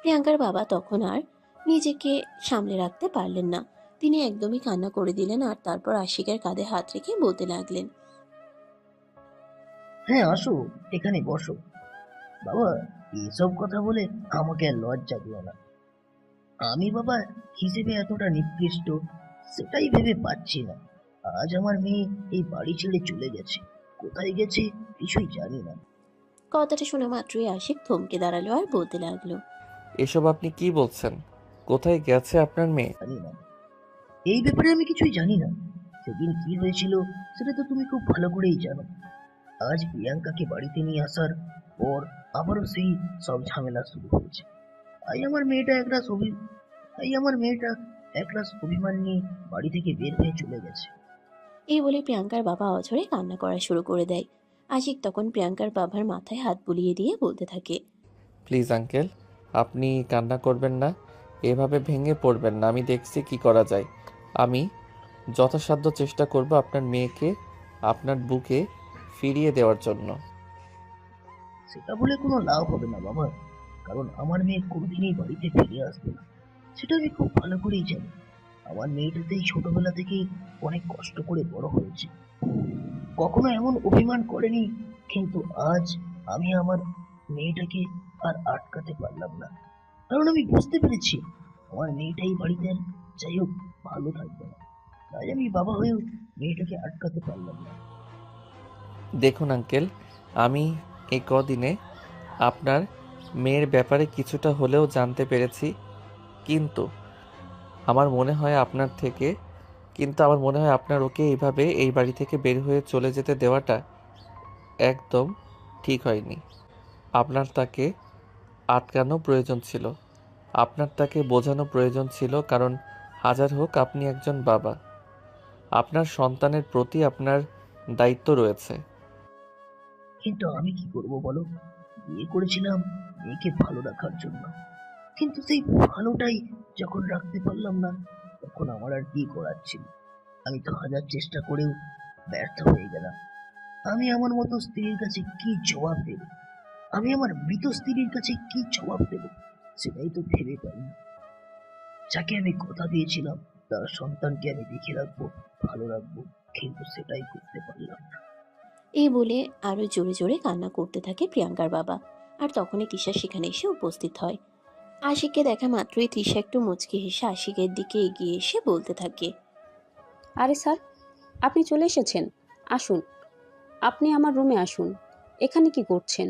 প্রিয়াঙ্কার বাবা তখন আর নিজেকে সামলে রাখতে পারলেন না। তিনি একদমই কান্না করে দিলেন আর তারপর আশিকের কাঁধে হাত রেখে বলতে লাগলেন, হ্যাঁ, আসো, এখানে বসো। বাবা, এসব কথা বলে আমাকে আর লজ্জা দিও না। আমি বাবা হিসেবে এতটা নিকৃষ্ট সেটাই ভেবে পাচ্ছি না। আজ আমার মেয়ে এই বাড়ি ছেড়ে চলে গেছে, কোথায় গেছে কিছুই জানি না। কথাটা শোনা মাত্রই আশিক থমকে দাঁড়ালো আর বলতে লাগলো, এসব আপনি কি বলছেন? কোথায় গেছে আপনার মেয়ে? জানি না, এই ব্যাপারে আমি কিছুই জানি না। সেদিন কি হয়েছিল সেটা তো তুমি খুব ভালো করেই জানো। আজ প্রিয়াঙ্কাকে বাড়িতে নিয়ে আসার পর আবারও সেই সব ঝামেলা শুরু হয়েছে। তাই আমার মেয়েটা একরাশ অভিমান নিয়ে বাড়ি থেকে বের হয়ে চলে গেছে। এই বলে প্রিয়াঙ্কার বাবা অঝরে কান্না করা শুরু করে দেয়। আশিক তখন প্রিয়াঙ্কার বাবার মাথায় হাত বুলিয়ে দিয়ে বলতে থাকে, প্লিজ আঙ্কেল, আপনি কান্না করবেন না, এভাবে ভেঙে পড়বেন না। আমি দেখছি কি করা যায়। আমি যথাসাধ্য চেষ্টা করব আপনার মেয়েকে আপনার বুকে ফিরিয়ে দেওয়ার জন্য। সেটা বলে কোনো লাভ হবে না বাবা, কারণ আমার মেয়ে কোনোদিনই বাড়িতে ফিরে আসবে না, সেটা আমি খুব ভালো করেই জানি। আমার মেয়েটাতেই ছোটবেলা থেকেই অনেক কষ্ট করে বড় হয়েছে, কখনো এমন অভিমান করেনি। কিন্তু আজ আমি আমার মেয়েটাকে আর আটকাতে পারলাম না, কারণ আমি বুঝতে পেরেছি আমার মেয়েটাই বাড়িতে আর যাই হোক ভালো থাকবে না। তাই আমি বাবা হয়েও মেয়েটাকে আটকাতে পারলাম না। দেখুন আঙ্কেল, আমি এই কদিনে আপনার মেয়ের ব্যাপারে কিছুটা হলেও জানতে পেরেছি, কিন্তু আমার মনে হয় আপনার ওকে এইভাবে এই বাড়ি থেকে বের হয়ে চলে যেতে দেওয়াটা একদম ঠিক হয়নি। আপনার তাকে আটকানো প্রয়োজন ছিল, আপনার তাকে বোঝানো প্রয়োজন ছিল, কারণ হাজার হোক আপনি একজন বাবা, আপনার সন্তানের প্রতি আপনার দায়িত্ব রয়েছে। কিন্তু আমি কি করব বলো, বিয়ে করেছিলাম মেয়েকে ভালো রাখার জন্য, কিন্তু সেই ভালোটাই যখন রাখতে পারলাম না তখন আমার আর কি করার ছিল। আমি তো হাজার চেষ্টা করেও ব্যর্থ হয়ে গেলাম। আমি আমার মতো স্ত্রীর কাছে কি জবাব দেব? আমি আমার মৃত স্ত্রীর কাছে কি জবাব দেব সেটাই তো ভেবে পাই না। যাকে আমি কথা দিয়েছিলাম তার সন্তানকে আমি দেখে রাখবো, ভালো রাখবো, কিন্তু সেটাই করতে পারলাম না। এই বলে আরো জোরে জোরে কান্না করতে থাকে প্রিয়াঙ্কার বাবা। আর তখনই তিশা সেখানে এসে উপস্থিত হয়। আশিককে দেখা মাত্রই তৃষা একটু মুচকি হেসে আশিকের দিকে এগিয়ে এসে বলতে থাকে, আরে স্যার, আপনি চলে এসেছেন। আসুন, আপনি আমার রুমে আসুন। এখানে কি করছেন?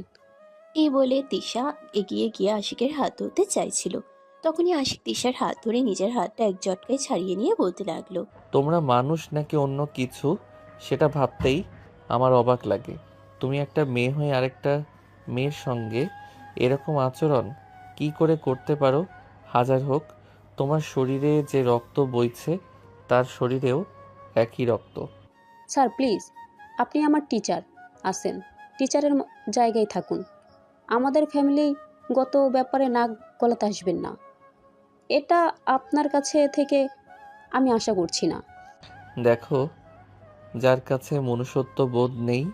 এই বলে তিশা এগিয়ে গিয়ে আশিকের হাত ধরতে চাইছিল। তখনই আশিক তিশার হাত ধরে নিজের হাতটা এক ঝটকায় ছাড়িয়ে নিয়ে বলতে লাগলো, তোমরা মানুষ নাকি অন্য কিছু সেটা ভাবতেই আমার অবাক লাগে। তুমি একটা মেয়ে হয়ে আরেকটা মেয়ের সঙ্গে এরকম আচরণ কি করে করতে পারো? হাজার হোক তোমার শরীরে যে রক্ত বইছে তার শরীরেও একই রক্ত। স্যার প্লিজ, আপনি আমার টিচার আছেন, টিচারের জায়গায় থাকুন। আমাদের ফ্যামিলিগত ব্যাপারে নাক গলাতে আসবেন না, এটা আপনার কাছে থেকে আমি আশা করছি না। দেখো, যার কাছে মনুষ্যত্ব বোধ নেই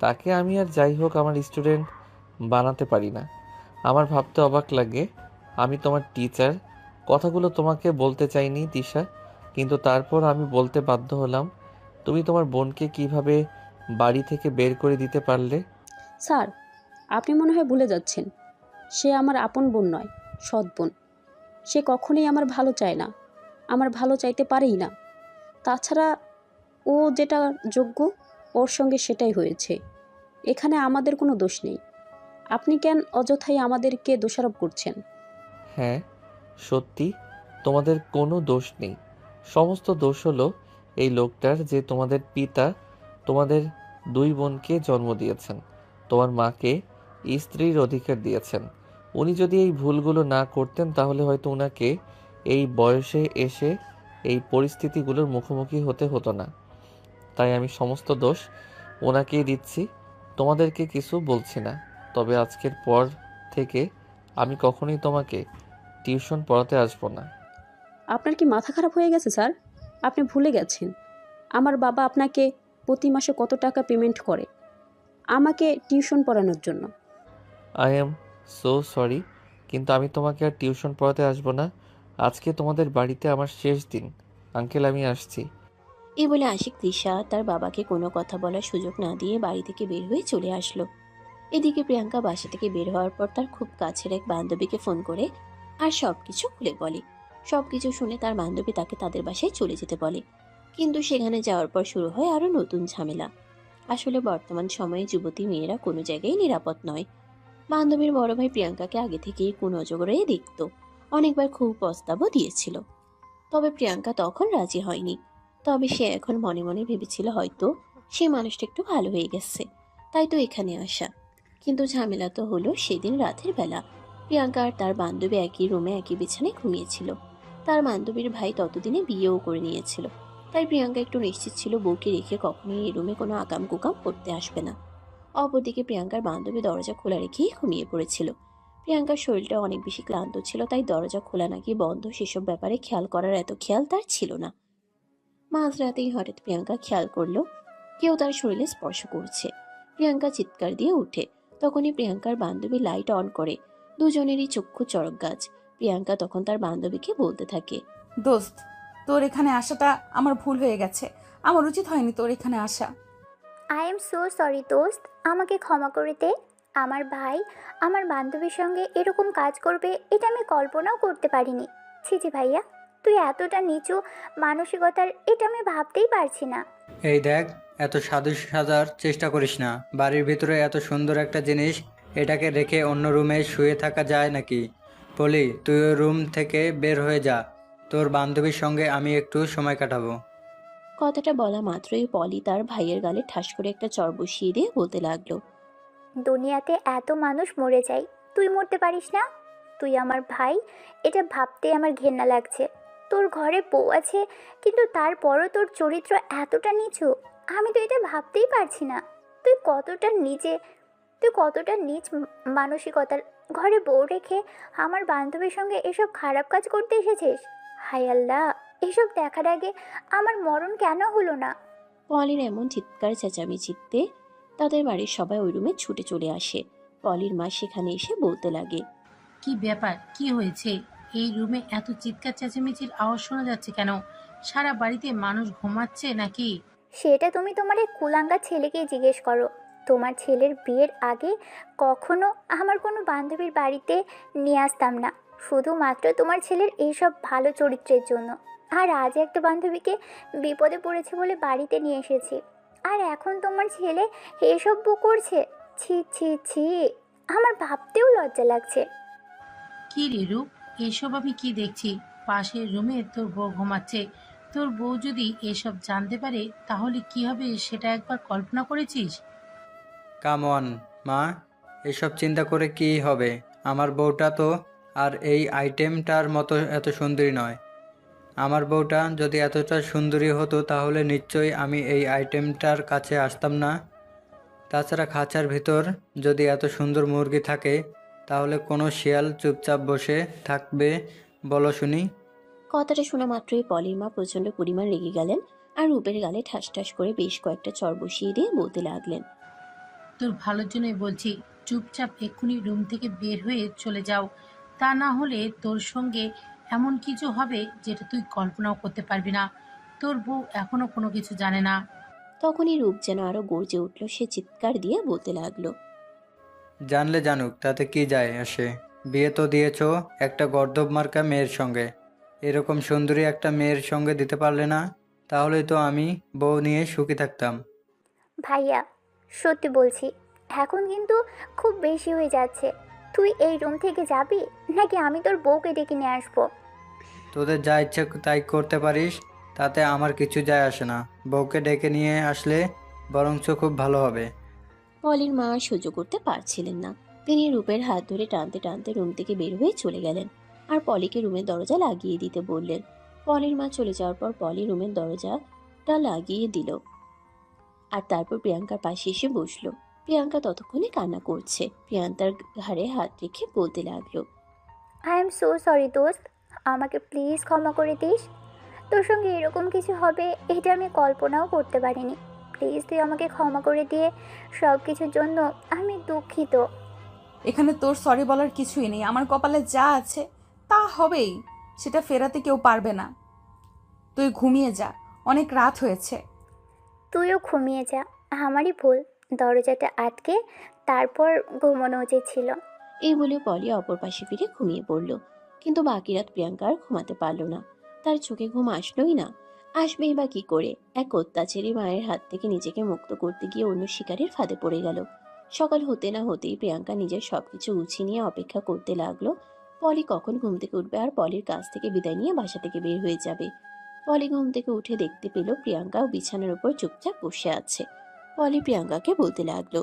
তাকে আমি আর যাই হোক আমার স্টুডেন্ট বানাতে পারি না। আমার ভাবতে অবাক লাগে আমি তোমার টিচার। কথাগুলো তোমাকে বলতে চাইনি তিশা, কিন্তু তারপর আমি বলতে বাধ্য হলাম। তুমি তোমার বোনকে কিভাবে বাড়ি থেকে বের করে দিতে পারলে? স্যার, আপনি মনে হয় ভুলে যাচ্ছেন, সে আমার আপন বোন নয়, সৎ বোন। সে কখনোই আমার ভালো চায় না, আমার ভালো চাইতে পারেই না। তাছাড়া ও যেটা যোগ্য, ওর সঙ্গে সেটাই হয়েছে। এখানে আমাদের কোনো দোষ নেই। আপনি কেন অযথাই আমাদেরকে দোষারোপ করছেন? হ্যাঁ, সত্যি তোমাদের কোনো দোষ নেই। সমস্ত দোষ হলো এই লোকটার, যে তোমাদের পিতা তোমাদের দুই বোনকে জন্ম দিয়েছেন, তোমার মাকে স্ত্রীর অধিকার দিয়েছেন। উনি যদি এই ভুলগুলো না করতেন তাহলে হয়তো উনাকে এই বয়সে এসে এই পরিস্থিতিগুলোর মুখোমুখি হতে হতো না। তাই আমি সমস্ত দোষ ওনাকেই দিচ্ছি, তোমাদেরকে কিছু বলছি না। তবে আজকের পর থেকে আমি কখনোই তোমাকে টিউশন পড়াতে আসবো না। আপনার কি মাথা খারাপ হয়ে গেছে স্যার? আপনি ভুলে গেছেন আমার বাবা আপনাকে প্রতি মাসে কত টাকা পেমেন্ট করে আমাকে টিউশন পড়ানোর জন্য। আই এম সো সরি, কিন্তু আমি তোমাকে আর টিউশন পড়াতে আসবো না। আজকে তোমাদের বাড়িতে আমার শেষ দিন। আঙ্কেল, আমি আসছি। এই বলে আশিক তৃষা তার বাবাকে কোনো কথা বলার সুযোগ না দিয়ে বাড়ি থেকে বের হয়ে চলে আসলো। এদিকে প্রিয়াঙ্কা বাসা থেকে বের হওয়ার পর তার খুব কাছের এক বান্ধবীকে ফোন করে আর সবকিছু খুলে বলে। সবকিছু শুনে তার বান্ধবী তাকে তাদের বাসায় চলে যেতে বলে। কিন্তু সেখানে যাওয়ার পর শুরু হয় আরো নতুন ঝামেলা। আসলে বর্তমান সময়ে যুবতী মেয়েরা কোনো জায়গায় নিরাপদ নয়। বান্ধবীর বড় ভাই প্রিয়াঙ্কাকে আগে থেকেই কুনজরে দেখতো, অনেকবার খুব প্রস্তাবও দিয়েছিল। তবে প্রিয়াঙ্কা তখন রাজি হয়নি। তবে সে এখন মনে মনে ভেবেছিল হয়তো সে মানুষটা একটু ভালো হয়ে গেছে, তাই তো এখানে আসা। কিন্তু ঝামেলা তো হলো সেদিন রাতের বেলা। প্রিয়াঙ্কা আর তার বান্ধবী একই রুমে একই বিছানায় ঘুমিয়েছিল। তার বান্ধবীর ভাই ততদিনে বিয়েও করে নিয়েছিল। তাই প্রিয়াঙ্কা একটু নিশ্চিত ছিল বউকে রেখে কখনোই এই রুমে কোনো আকাম কুকাম করতে আসবে না। অপরদিকে প্রিয়াঙ্কার বান্ধবী দরজা খোলা রেখেই ঘুমিয়ে পড়েছিল। প্রিয়াঙ্কার শরীরটা অনেক বেশি ক্লান্ত ছিল, তাই দরজা খোলা নাকি বন্ধ সেসব ব্যাপারে খেয়াল করার এত খেয়াল তার ছিল না। মাঝরাতেই হঠাৎ প্রিয়াঙ্কা খেয়াল করলো কেউ তার শরীরে স্পর্শ করছে। প্রিয়াঙ্কা চিৎকার দিয়ে উঠে। তখনই প্রিয়াঙ্কার বান্ধবী লাইট অন করে। দুজনেরই চক্ষু চড়ক গাছ। প্রিয়াঙ্কা তখন তার বান্ধবীকে বলতে থাকে, দোস্ত, তোর এখানে আসাটা আমার ভুল হয়ে গেছে। আমার উচিত হয়নি তোর এখানে আসা। আই এম সো সরি দোস্ত, আমাকে ক্ষমা করে দে। আমার ভাই আমার বান্ধবীর সঙ্গে এরকম কাজ করবে এটা আমি কল্পনাও করতে পারিনি। ছি ভাইয়া, তুই এতটা নিচু মানসিকতার, এটা আমি ভাবতেই পারছি না। এই দেখ, এত সাধু সাজার চেষ্টা করিস না। বাড়ির ভিতরে এত সুন্দর একটা জিনিস, এটাকে রেখে অন্য রুমে শুয়ে থাকা যায় নাকি? পলি, তুই ওই রুম থেকে বের হয়ে যা। তোর বান্ধবীর সঙ্গে আমি একটু সময় কাটাবো। কথাটা বলা মাত্রই পলি তার ভাইয়ের গালে ঠাস করে একটা চড় বসিয়ে দিয়ে বলতে লাগলো, দুনিয়াতে এত মানুষ মরে যায়, তুই মরতে পারিস না? তুই আমার ভাই, এটা ভাবতে আমার ঘেন্না লাগছে। তোর ঘরে বউ আছে, কিন্তু তারপরও তোর চরিত্র এতটা নিচু, আমি তো এটা ভাবতেই পারছি না। তুই কতটা নিচ মানসিকতার, ঘরে বউ রেখে আমার বান্ধবীর সঙ্গে এসব খারাপ কাজ করতে এসেছিস। হায় আল্লাহ, এসব দেখার আগে আমার মরণ কেন হলো না? পলির এমন চিৎকার চেঁচামেচিতে তাদের বাড়ির সবাই ওই রুমে ছুটে চলে আসে। পলির মা সেখানে এসে বলতে লাগে, কি ব্যাপার, কি হয়েছে? এই রুমে এত চিৎকার চেঁচামেচির আওয়াজ শোনা যাচ্ছে কেন? সারা বাড়িতে মানুষ ঘুমাচ্ছে নাকি? সেটা তুমি তোমার এই কুলাঙ্গা ছেলেকেই জিজ্ঞেস করো। তোমার ছেলের বিয়ের আগে কখনো আমার কোনো বান্ধবীর বাড়িতে নিয়ে আসতাম না, শুধুমাত্র তোমার ছেলের এইসব ভালো চরিত্রের জন্য। আর আজ একটা বান্ধবীকে বিপদে পড়েছে বলে বাড়িতে নিয়ে এসেছি, আর এখন তোমার ছেলে এসব বউ করছে। ছি ছি ছি, আমার ভাবতেও লজ্জা লাগছে। কি রে রূপ, এসব আমি কি দেখছি? পাশের রুমে তোর বউ ঘুমাচ্ছে। তোর বউ যদি এসব জানতে পারে তাহলে কি হবে সেটা একবার কল্পনা করেছিস? কাম অন মা, এসব চিন্তা করে কি হবে? আমার বউটা তো আর এই আইটেমটার মতো এত সুন্দরী নয়। আমার বউটা যদি এতটা সুন্দরী হতো তাহলে নিশ্চয়ই আমি এই আইটেমটার কাছে আসতাম না। তাছাড়া খাঁচার ভিতর যদি এত সুন্দর মুরগি থাকে তাহলে কোনো শিয়াল চুপচাপ বসে থাকবে বলো শুনি? কথাটা শোনা মাত্রই পলির মা প্রচন্ড পরিমাণ রেগে গেলেন আর রূপের গালে ঠাস ঠাস করে বেশ কয়েকটা চড় বসিয়ে দিয়ে বলতে লাগলেন, তোর ভালোর জন্যই বলছি, চুপচাপ এক্ষুনি রুম থেকে বের হয়ে চলে যাও। তা না হলে তোর সঙ্গে এমন কিছু হবে যেটা তুই কল্পনাও করতে পারবি না। তোর বউ এখনো কোনো কিছু জানে না। তখনই রূপ যেন আরো গর্জে উঠল। সে চিৎকার দিয়ে বলতে লাগলো, জানলে জানুক, তাতে কি যায় আসে? বিয়ে তো দিয়েছো একটা গর্দভ মার্কা মেয়ের সঙ্গে, এরকম সুন্দরী একটা মেয়ের সঙ্গে দিতে পারলে না? তাহলেই তো আমি বউ নিয়ে সুখী থাকতাম। ভাইয়া, সত্যি বলছি, এখন কিন্তু খুব বেশি হয়ে যাচ্ছে। তুই এই রুম থেকে যাবি নাকি আমি তোর বউকে ডেকে নিয়ে আসবো? তোদের যা ইচ্ছে তাই করতে পারিস, তাতে আমার কিছু যায় আসে না। বউকে ডেকে নিয়ে আসলে বরঞ্চ খুব ভালো হবে। পলির মা আর সহ্য করতে পারছিলেন না। তিনি রূপের হাত ধরে টানতে টানতে রুম থেকে বের হয়ে চলে গেলেন আর পলিকে রুমের দরজা লাগিয়ে দিতে বললেন। পলির মা চলে যাওয়ার পর পলি রুমের দরজাটা লাগিয়ে দিল আর তারপর প্রিয়াঙ্কার পাশে এসে বসলো। প্রিয়াঙ্কা ততক্ষণে কান্না করছে। প্রিয়াঙ্কার ঘাড়ে হাত রেখে বলতে লাগলো, আই এম সো সরি দোস্ত, আমাকে প্লিজ ক্ষমা করে দিস। তোর সঙ্গে এরকম কিছু হবে এটা আমি কল্পনাও করতে পারিনি। প্লিজ তুই আমাকে ক্ষমা করে দিয়ে, সব কিছুর জন্য আমি দুঃখিত। এখানে তোর সরি বলার কিছুই নেই। আমার কপালে যা আছে তা হবেই, সেটা ফেরাতে কেউ পারবে না। তুই ঘুমিয়ে যা, অনেক রাত হয়েছে। তুইও ঘুমিয়ে যা, আমারই ভুল, দরজাটা আটকে তারপর ঘুমানো উচিত ছিল। এই বলে পলি অপর পাশে ফিরে ঘুমিয়ে পড়ল। কিন্তু বাকি রাত প্রিয়াঙ্কা আর ঘুমাতে পারল না। তার চোখে ঘুম আসলোই না। আসবেই বা কি করে? এক অত্যাচারী মায়ের হাত থেকে নিজেকে মুক্ত করতে গিয়ে অন্য শিকারের ফাঁদে পড়ে গেল। সকাল হতে না হতেই প্রিয়াঙ্কা নিজের সবকিছু গুছিয়ে নিয়ে অপেক্ষা করতে লাগলো পলি কখন ঘুম থেকে উঠবে আর পলির কাছ থেকে বিদায় নিয়ে বাসা থেকে বের হয়ে যাবে। পলি ঘুম থেকে উঠে দেখতে পেল প্রিয়াঙ্কাও বিছানার উপর চুপচাপ বসে আছে। পলি প্রিয়াঙ্কাকে বলতে লাগলো,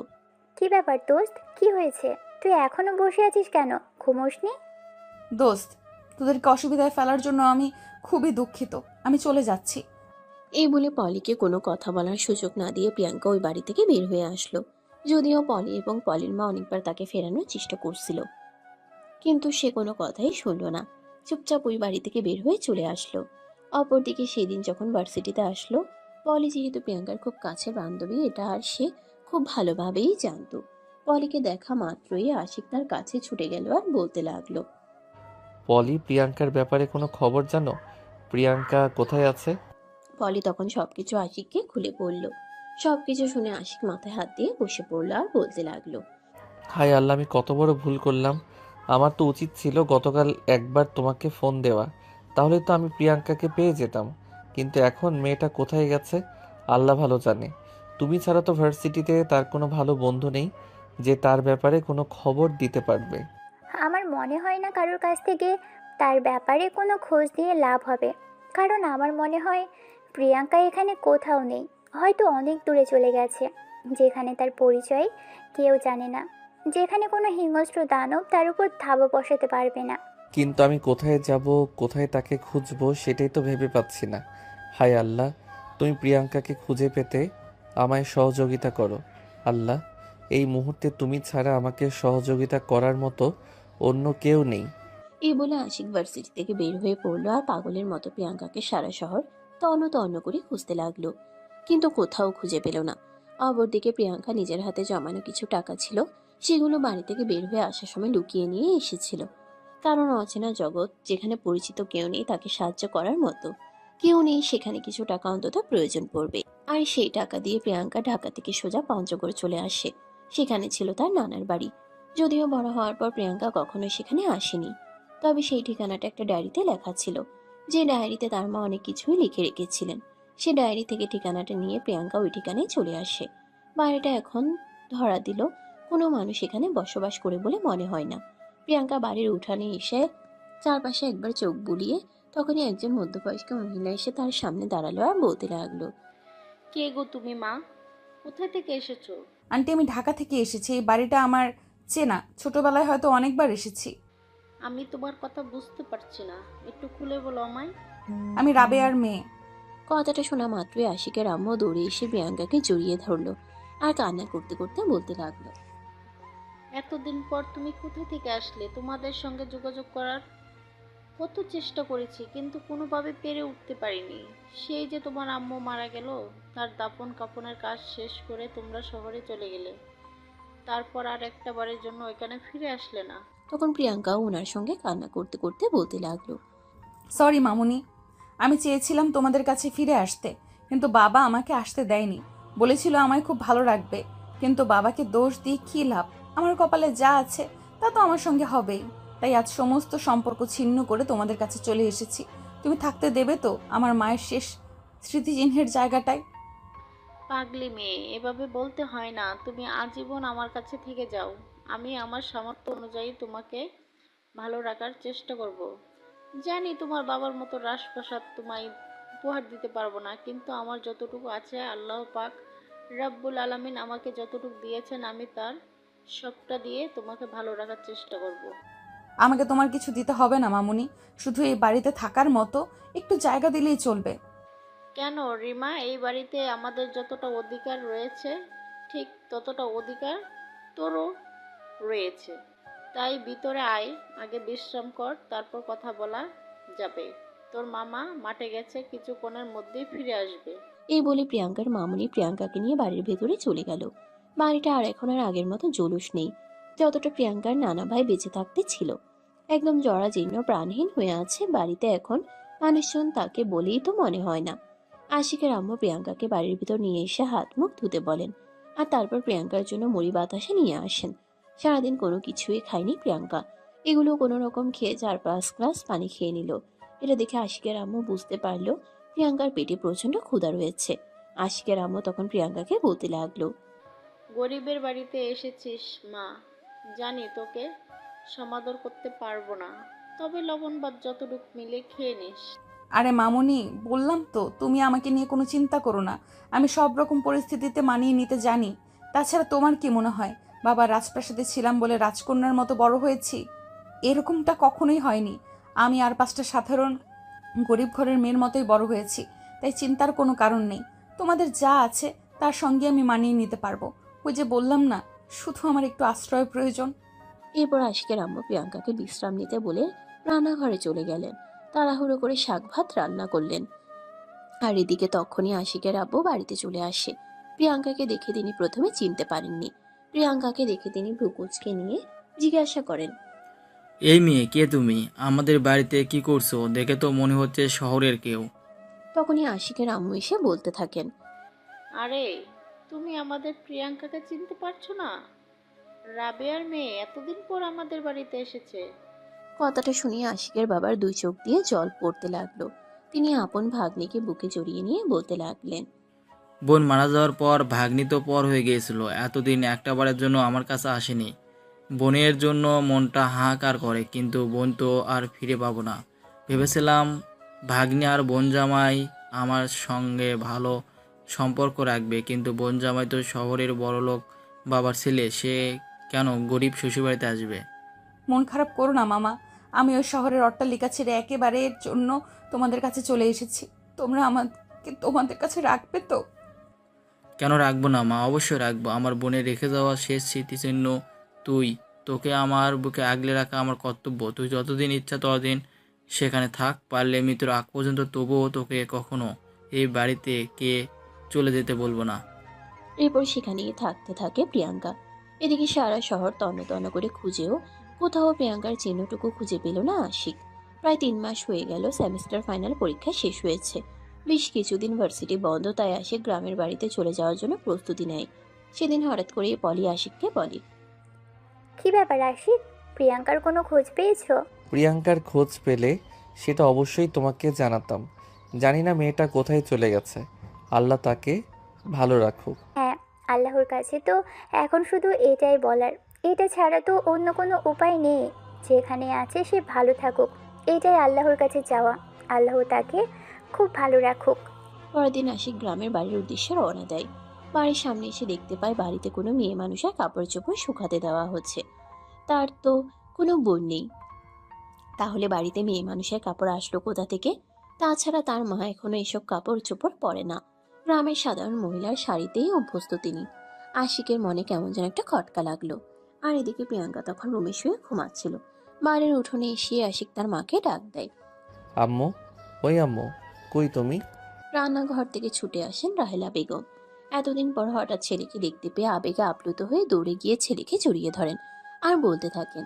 কি ব্যাপার দোস্ত, কি হয়েছে? তুই এখনো বসে আছিস কেন? ঘুমোসনি? দোস্ত, তোদেরকে অসুবিধায় ফেলার জন্য আমি খুবই দুঃখিত। আমি চলে যাচ্ছি। এই বলে পলিকে কোনো কথা বলার সুযোগ না দিয়ে প্রিয়াঙ্কা ওই বাড়ি থেকে বের হয়ে আসলো। যদিও পলি এবং পলির মা অনেকবার তাকে ফেরানোর চেষ্টা করছিল, কিন্তু সে কোনো কথাই শুনলো না। চুপচাপ ওই বাড়ি থেকে বের হয়ে চলে আসলো। অপরদিকে সেদিন যখন ভার্সিটিতে আসলো, পলি যেহেতু প্রিয়াঙ্কার খুব কাছের বান্ধবী এটা আর সে খুব ভালোভাবেই জানতো। পলিকে দেখা মাত্রই আশিক তার কাছে ছুটে গেল আর বলতে লাগলো, পলি, প্রিয়াঙ্কার ব্যাপারে কোনো খবর জানো? প্রিয়াঙ্কা কোথায় আছে? পলি তখন সবকিছু আশিককে খুলে বলল। সবকিছু শুনে আশিক মাথায় হাত দিয়ে বসে পড়লো আর বলতে লাগলো, হায় আল্লাহ, আমি কত বড় ভুল করলাম। আমার তো উচিত ছিল গতকাল একবার তোমাকে ফোন দেওয়া, তাহলে তো আমি প্রিয়াঙ্কাকে পেয়ে যেতাম। কিন্তু এখন মেয়েটা কোথায় গেছে আল্লাহ ভালো জানে। তুমি ছাড়া তো ভার্সিটিতে তার কোনো ভালো বন্ধু নেই যে তার ব্যাপারে কোনো খবর দিতে পারবে। আমার মনে হয় না কারোর কাছ থেকে তার ব্যাপারে কোনো খোঁজ নিয়ে লাভ হবে, কারণ আমার মনে হয় প্রিয়াঙ্কা এখানে কোথাও নেই, হয়তো অনেক দূরে চলে গেছে, যেখানে তার পরিচয় কেউ জানে না, যেখানে কোনো হিংস্র দানব তার উপর ধাবা বসাতে পারবে না। কিন্তু আমি কোথায় যাব, কোথায় তাকে খুঁজবো সেটাই তো ভেবে পাচ্ছি না। হায় আল্লাহ, তুমি প্রিয়াঙ্কাকে খুঁজে পেতে আমায় সহযোগিতা করো। আল্লাহ, এই মুহূর্তে তুমি ছাড়া আমাকে সহযোগিতা করার মতো অন্য কেউ নেই। এই বলে আশিক ভার্সিটি থেকে বের হয়ে পড়লো আর পাগলের মতো প্রিয়াঙ্কাকে সারা শহর তন্ন তন্ন করে খুঁজতে লাগলো, কিন্তু কোথাও খুঁজে পেল না। অপরদিকে প্রিয়াঙ্কা নিজের হাতে জমানো কিছু টাকা ছিল, সেগুলো বাড়ি থেকে বের হয়ে আসার সময় লুকিয়ে নিয়ে এসেছিল। কারণ অচেনা জগৎ, যেখানে পরিচিত কেউ নেই তাকে সাহায্য করার মতো, কেউ নেই সেখানে কিছু টাকা অন্তত প্রয়োজন পড়বে। আর সেই টাকা দিয়ে প্রিয়াঙ্কা ঢাকা থেকে সোজা পঞ্চগড় চলে আসে। সেখানে ছিল তার নানার বাড়ি। যদিও বড় হওয়ার পর প্রিয়াঙ্কা কখনোই সেখানে আসেনি, তবে সেই ঠিকানাটা একটা ডায়েরিতে লেখা ছিল, যে ডায়েরিতে তার মা অনেক কিছুই লিখে রেখেছিলেন। সে ডায়েরি থেকে ঠিকানাটা নিয়ে প্রিয়াঙ্কা ওই ঠিকানায় চলে আসে। বাড়িটা এখন ধরা দিল কোনো মানুষ এখানে বসবাস করে বলে মনে হয় না। প্রিয়াঙ্কা বাড়ির উঠানে এসে চারপাশে একবার চোখ বুলিয়ে তখনই একজন মধ্যবয়স্ক মহিলা এসে তার সামনে দাঁড়ালো আর বলতে লাগলো, কে গো তুমি মা? কোথায় থেকে এসেছো? আন্টি, আমি ঢাকা থেকে এসেছি। এই বাড়িটা আমার চেনা, ছোটবেলায় হয়তো অনেকবার এসেছি। আমি তোমার কথা বুঝতে পারছি না, একটু খুলে বলো আমায়। আমি রাবেয়ার মেয়ে। কথাটা শোনা মাত্রই আশিকের আম্মু দৌড়ে এসে প্রিয়াঙ্কাকে জড়িয়ে ধরলো আর কান্না করতে করতে বলতে লাগলো, এতদিন পর তুমি কোথা থেকে আসলে? তোমাদের সঙ্গে যোগাযোগ করার কত চেষ্টা করেছি, কিন্তু কোনোভাবে পেরে উঠতে পারিনি। সেই যে তোমার আম্মু মারা গেল, তার দাফন কাফনের কাজ শেষ করে তোমরা শহরে চলে গেলে, তারপর আর একটা বারের জন্য এখানে ফিরে আসলে না। তখন প্রিয়াঙ্কাও ওনার সঙ্গে কান্না করতে করতে বলতে লাগলো, সরি মামুনি, আমি চেয়েছিলাম তোমাদের কাছে ফিরে আসতে, কিন্তু বাবা আমাকে আসতে দেয়নি। বলেছিল আমায় খুব ভালো রাখবে, কিন্তু বাবাকে দোষ দিয়ে কী লাভ? আমার কপালে যা আছে তা তো আমার সঙ্গে হবেই। তাই আজ সমস্ত সম্পর্ক ছিন্ন করে তোমাদের কাছে চলে এসেছি। তুমি থাকতে দেবে তো আমার মায়ের শেষ স্মৃতিচিহ্নের জায়গাটায়? পাগলি মেয়ে, এভাবে বলতে হয় না। তুমি আজীবন আমার কাছে থেকে যাও। আমি আমার সামর্থ্য অনুযায়ী তোমাকে ভালো রাখার চেষ্টা করব। জানি তোমার বাবার মতো রাজপ্রাসাদ তোমায় উপহার দিতে পারবো না, কিন্তু আমার যতটুকু আছে আল্লাহ পাক রাব্বুল আলামিন আমাকে যতটুকু দিয়েছেন, আমি তার সবটা দিয়ে তোমাকে ভালো রাখার চেষ্টা করব। আমাকে তোমার কিছু দিতে হবে না মামুনি, শুধু এই বাড়িতে থাকার মতো একটু জায়গা দিলেই চলবে। কেন রিমা, এই বাড়িতে আমাদের যতটা অধিকার রয়েছে ঠিক ততটা অধিকার তোরও রয়েছে। তাই ভিতরে আয়, আগে বিশ্রাম কর, তারপর কথা বলা যাবে। তোর মামা মাঠে গেছে, কিছুক্ষণের মধ্যেই ফিরে আসবে। এই বলে প্রিয়াঙ্কার মামুনি প্রিয়াঙ্কাকে নিয়ে বাড়ির ভেতরে চলে গেল। বাড়িটা আর এখন আর আগের মতো জলুস নেই, যতটা প্রিয়াঙ্কার নানা ভাই বেঁচে থাকতে ছিল। একদম জরাজীর্ণ প্রাণহীন হয়ে আছে বাড়িতে এখন। মানুষজন তাকে বলেই তো মনে হয় না। আশিকের আম্মু প্রিয়াঙ্কাকে বাড়ির ভিতর নিয়ে এসে হাত মুখ ধুতে বলেন, আর তারপর প্রিয়াঙ্কার জন্য মুড়ি বাতাসে নিয়ে আসেন। সারাদিন কোনো কিছুই খায়নি প্রিয়াঙ্কা, এগুলো কোনো রকম খেয়ে 4-5 গ্লাস পানি খেয়ে নিল। এটা দেখে আশিকের আম্মু বুঝতে পারলো প্রিয়াঙ্কার পেটে প্রচন্ড ক্ষুধা রয়েছে। আশিকের আম্মু তখন প্রিয়াঙ্কাকে বলতে লাগলো, গরিবের বাড়িতে এসেছিস মা, জানি তোকে সমাদর করতে পারবো না, তবে লবণ ভাত যতটুকু মিলে খেয়ে নিস। আরে মামুনি, বললাম তো তুমি আমাকে নিয়ে কোনো চিন্তা করো না, আমি সব রকম পরিস্থিতিতে মানিয়ে নিতে জানি। তাছাড়া তোমার কি মনে হয় বাবা রাজপ্রাসাদে ছিলাম বলে রাজকন্যার মতো বড় হয়েছি? এরকমটা কখনোই হয়নি। আমি আর 5টা সাধারণ গরিব ঘরের মেয়ের মতোই বড় হয়েছি। তাই চিন্তার কোনো কারণ নেই। তোমাদের যা আছে তার সঙ্গে আমি মানিয়ে নিতে পারবো। ওই যে বললাম না, শুধু আমার একটু আশ্রয় প্রয়োজন। এরপর আশিকের আম্মু প্রিয়াঙ্কাকে বিশ্রাম নিতে বলে রান্নাঘরে চলে গেলেন। তাড়াহুড়ো করে শাক ভাত রান্না করলেন। আর এদিকে তখনই আশিকের আব্বু বাড়িতে চলে আসে। প্রিয়াঙ্কাকে দেখে তিনি প্রথমে চিনতে পারেননি। প্রিয়াঙ্কাকে দেখে তিনি ভ্রুকুচকে নিয়ে জিজ্ঞাসা করেন, এই মেয়ে কে তুমি? আমাদের বাড়িতে কি করছো? দেখে তো মনে হচ্ছে শহরের কেউ। তখনই আশিকের আম্মু এসে বলতে থাকেন, আরে, তুমি আমাদের প্রিয়াঙ্কাকে চিনতে পারছো না? রাবেয়ার মেয়ে এতদিন পর আমাদের বাড়িতে এসেছে। কথাটা শুনিয়ে আশিকের বাবার 2 চোখ দিয়ে জল পড়তে লাগলো। তিনি আপন ভাগ্নিকে বুকে জড়িয়ে নিয়ে বলতে লাগলেন, বোন মারা যাওয়ার পর ভাগ্নি তো পর হয়ে গিয়েছিল, এতদিন একটা বারের জন্য আমার কাছে আসেনি। বোনের জন্য মনটা হাহাকার করে, কিন্তু বোন তো আর ফিরে পাবো না। ভেবেছিলাম ভাগ্নি আর বোন জামাই আমার সঙ্গে ভালো সম্পর্ক রাখবে, কিন্তু বোন জামাই তো শহরের বড়লোক বাবার ছেলে, সে কেন গরিব শ্বশুরবাড়িতে আসবে? মন খারাপ করো না মামা, আমি ওই শহরের অট্টালিকা ছেড়ে একেবারে এর জন্য তোমাদের কাছে চলে এসেছি। তোমরা আমাকে তোমাদের কাছে রাখবে তো? কেন রাখবো না মা, অবশ্যই রাখবো। আমার বোনের রেখে যাওয়া শেষ স্মৃতিচিহ্ন তুই, তোকে আমার বুকে আগলে রাখা আমার কর্তব্য। তুই যতদিন ইচ্ছা ততদিন সেখানে থাক, পারলে মৃত্যুর আগ পর্যন্ত, তবুও তোকে কখনো এই বাড়িতে কে চলে যেতে বলবো না। এরপর সেখানেই থাকতে থাকে প্রিয়াঙ্কা। এদিকে সারা শহর তন্ন তন্ন করে খুঁজেও কোথাও প্রিয়াঙ্কার চিহ্নটুকু খুঁজে পেল না আশিক। প্রায় 3 মাস হয়ে গেল সেমিস্টার ফাইনাল পরীক্ষা শেষ হয়েছে। বেশ কিছুদিন ভার্সিটি বন্ধ, তাই আশিক গ্রামের বাড়িতে চলে যাওয়ার জন্য প্রস্তুতি নেয়। সেদিন হঠাৎ করে পলি আশিককে বলে, কি ব্যাপার আশিক, প্রিয়াঙ্কার কোনো খোঁজ পেয়েছো? প্রিয়াঙ্কার খোঁজ পেলে সেটা অবশ্যই তোমাকে জানাতাম। জানি না মেয়েটা কোথায় চলে গেছে, আল্লাহ তাকে ভালো রাখুক। হ্যাঁ, আল্লাহর কাছে তো এখন শুধু এটাই বলার, এটা ছাড়া তো অন্য কোনো উপায় নেই। যেখানে আছে সে ভালো থাকুক, এটাই আল্লাহর কাছে চাওয়া। আল্লাহ তাকে খুব ভালো রাখুক। পরের দিন আশিক গ্রামের বাড়ির উদ্দেশ্যে রওনা দেয়। বাড়ির সামনে এসে দেখতে পায় বাড়িতে কোনো মেয়ে মানুষের কাপড় চোপড় শুকাতে দেওয়া হচ্ছে। তার তো কোনো বোন নেই, তাহলে বাড়িতে মেয়ে মানুষের কাপড় আসলো কোথা থেকে? তাছাড়া তার মা এখনো এসব কাপড় চোপড় পরে না। গ্রামের সাধারণ মহিলার শাড়িতেই অভ্যস্ত তিনি। আশিকের মনে কেমন যেন একটা খটকা লাগলো। আর এদিকে প্রিয়াঙ্কা তখন রুমে শুয়ে ঘুমাচ্ছিল। বাড়ির উঠোনে এসে আশিক তার মাকে ডাক দেয়। আম্মু, ওই আম্মু, কই তুমি? রান্নাঘর থেকে ছুটে আসেন রাহেলা বেগম। এতদিন পর হঠাৎ ছেলেকে দেখতে পেয়ে আবেগে আপ্লুত হয়ে দৌড়ে গিয়ে ছেলেকে জড়িয়ে ধরেন আর বলতে থাকেন,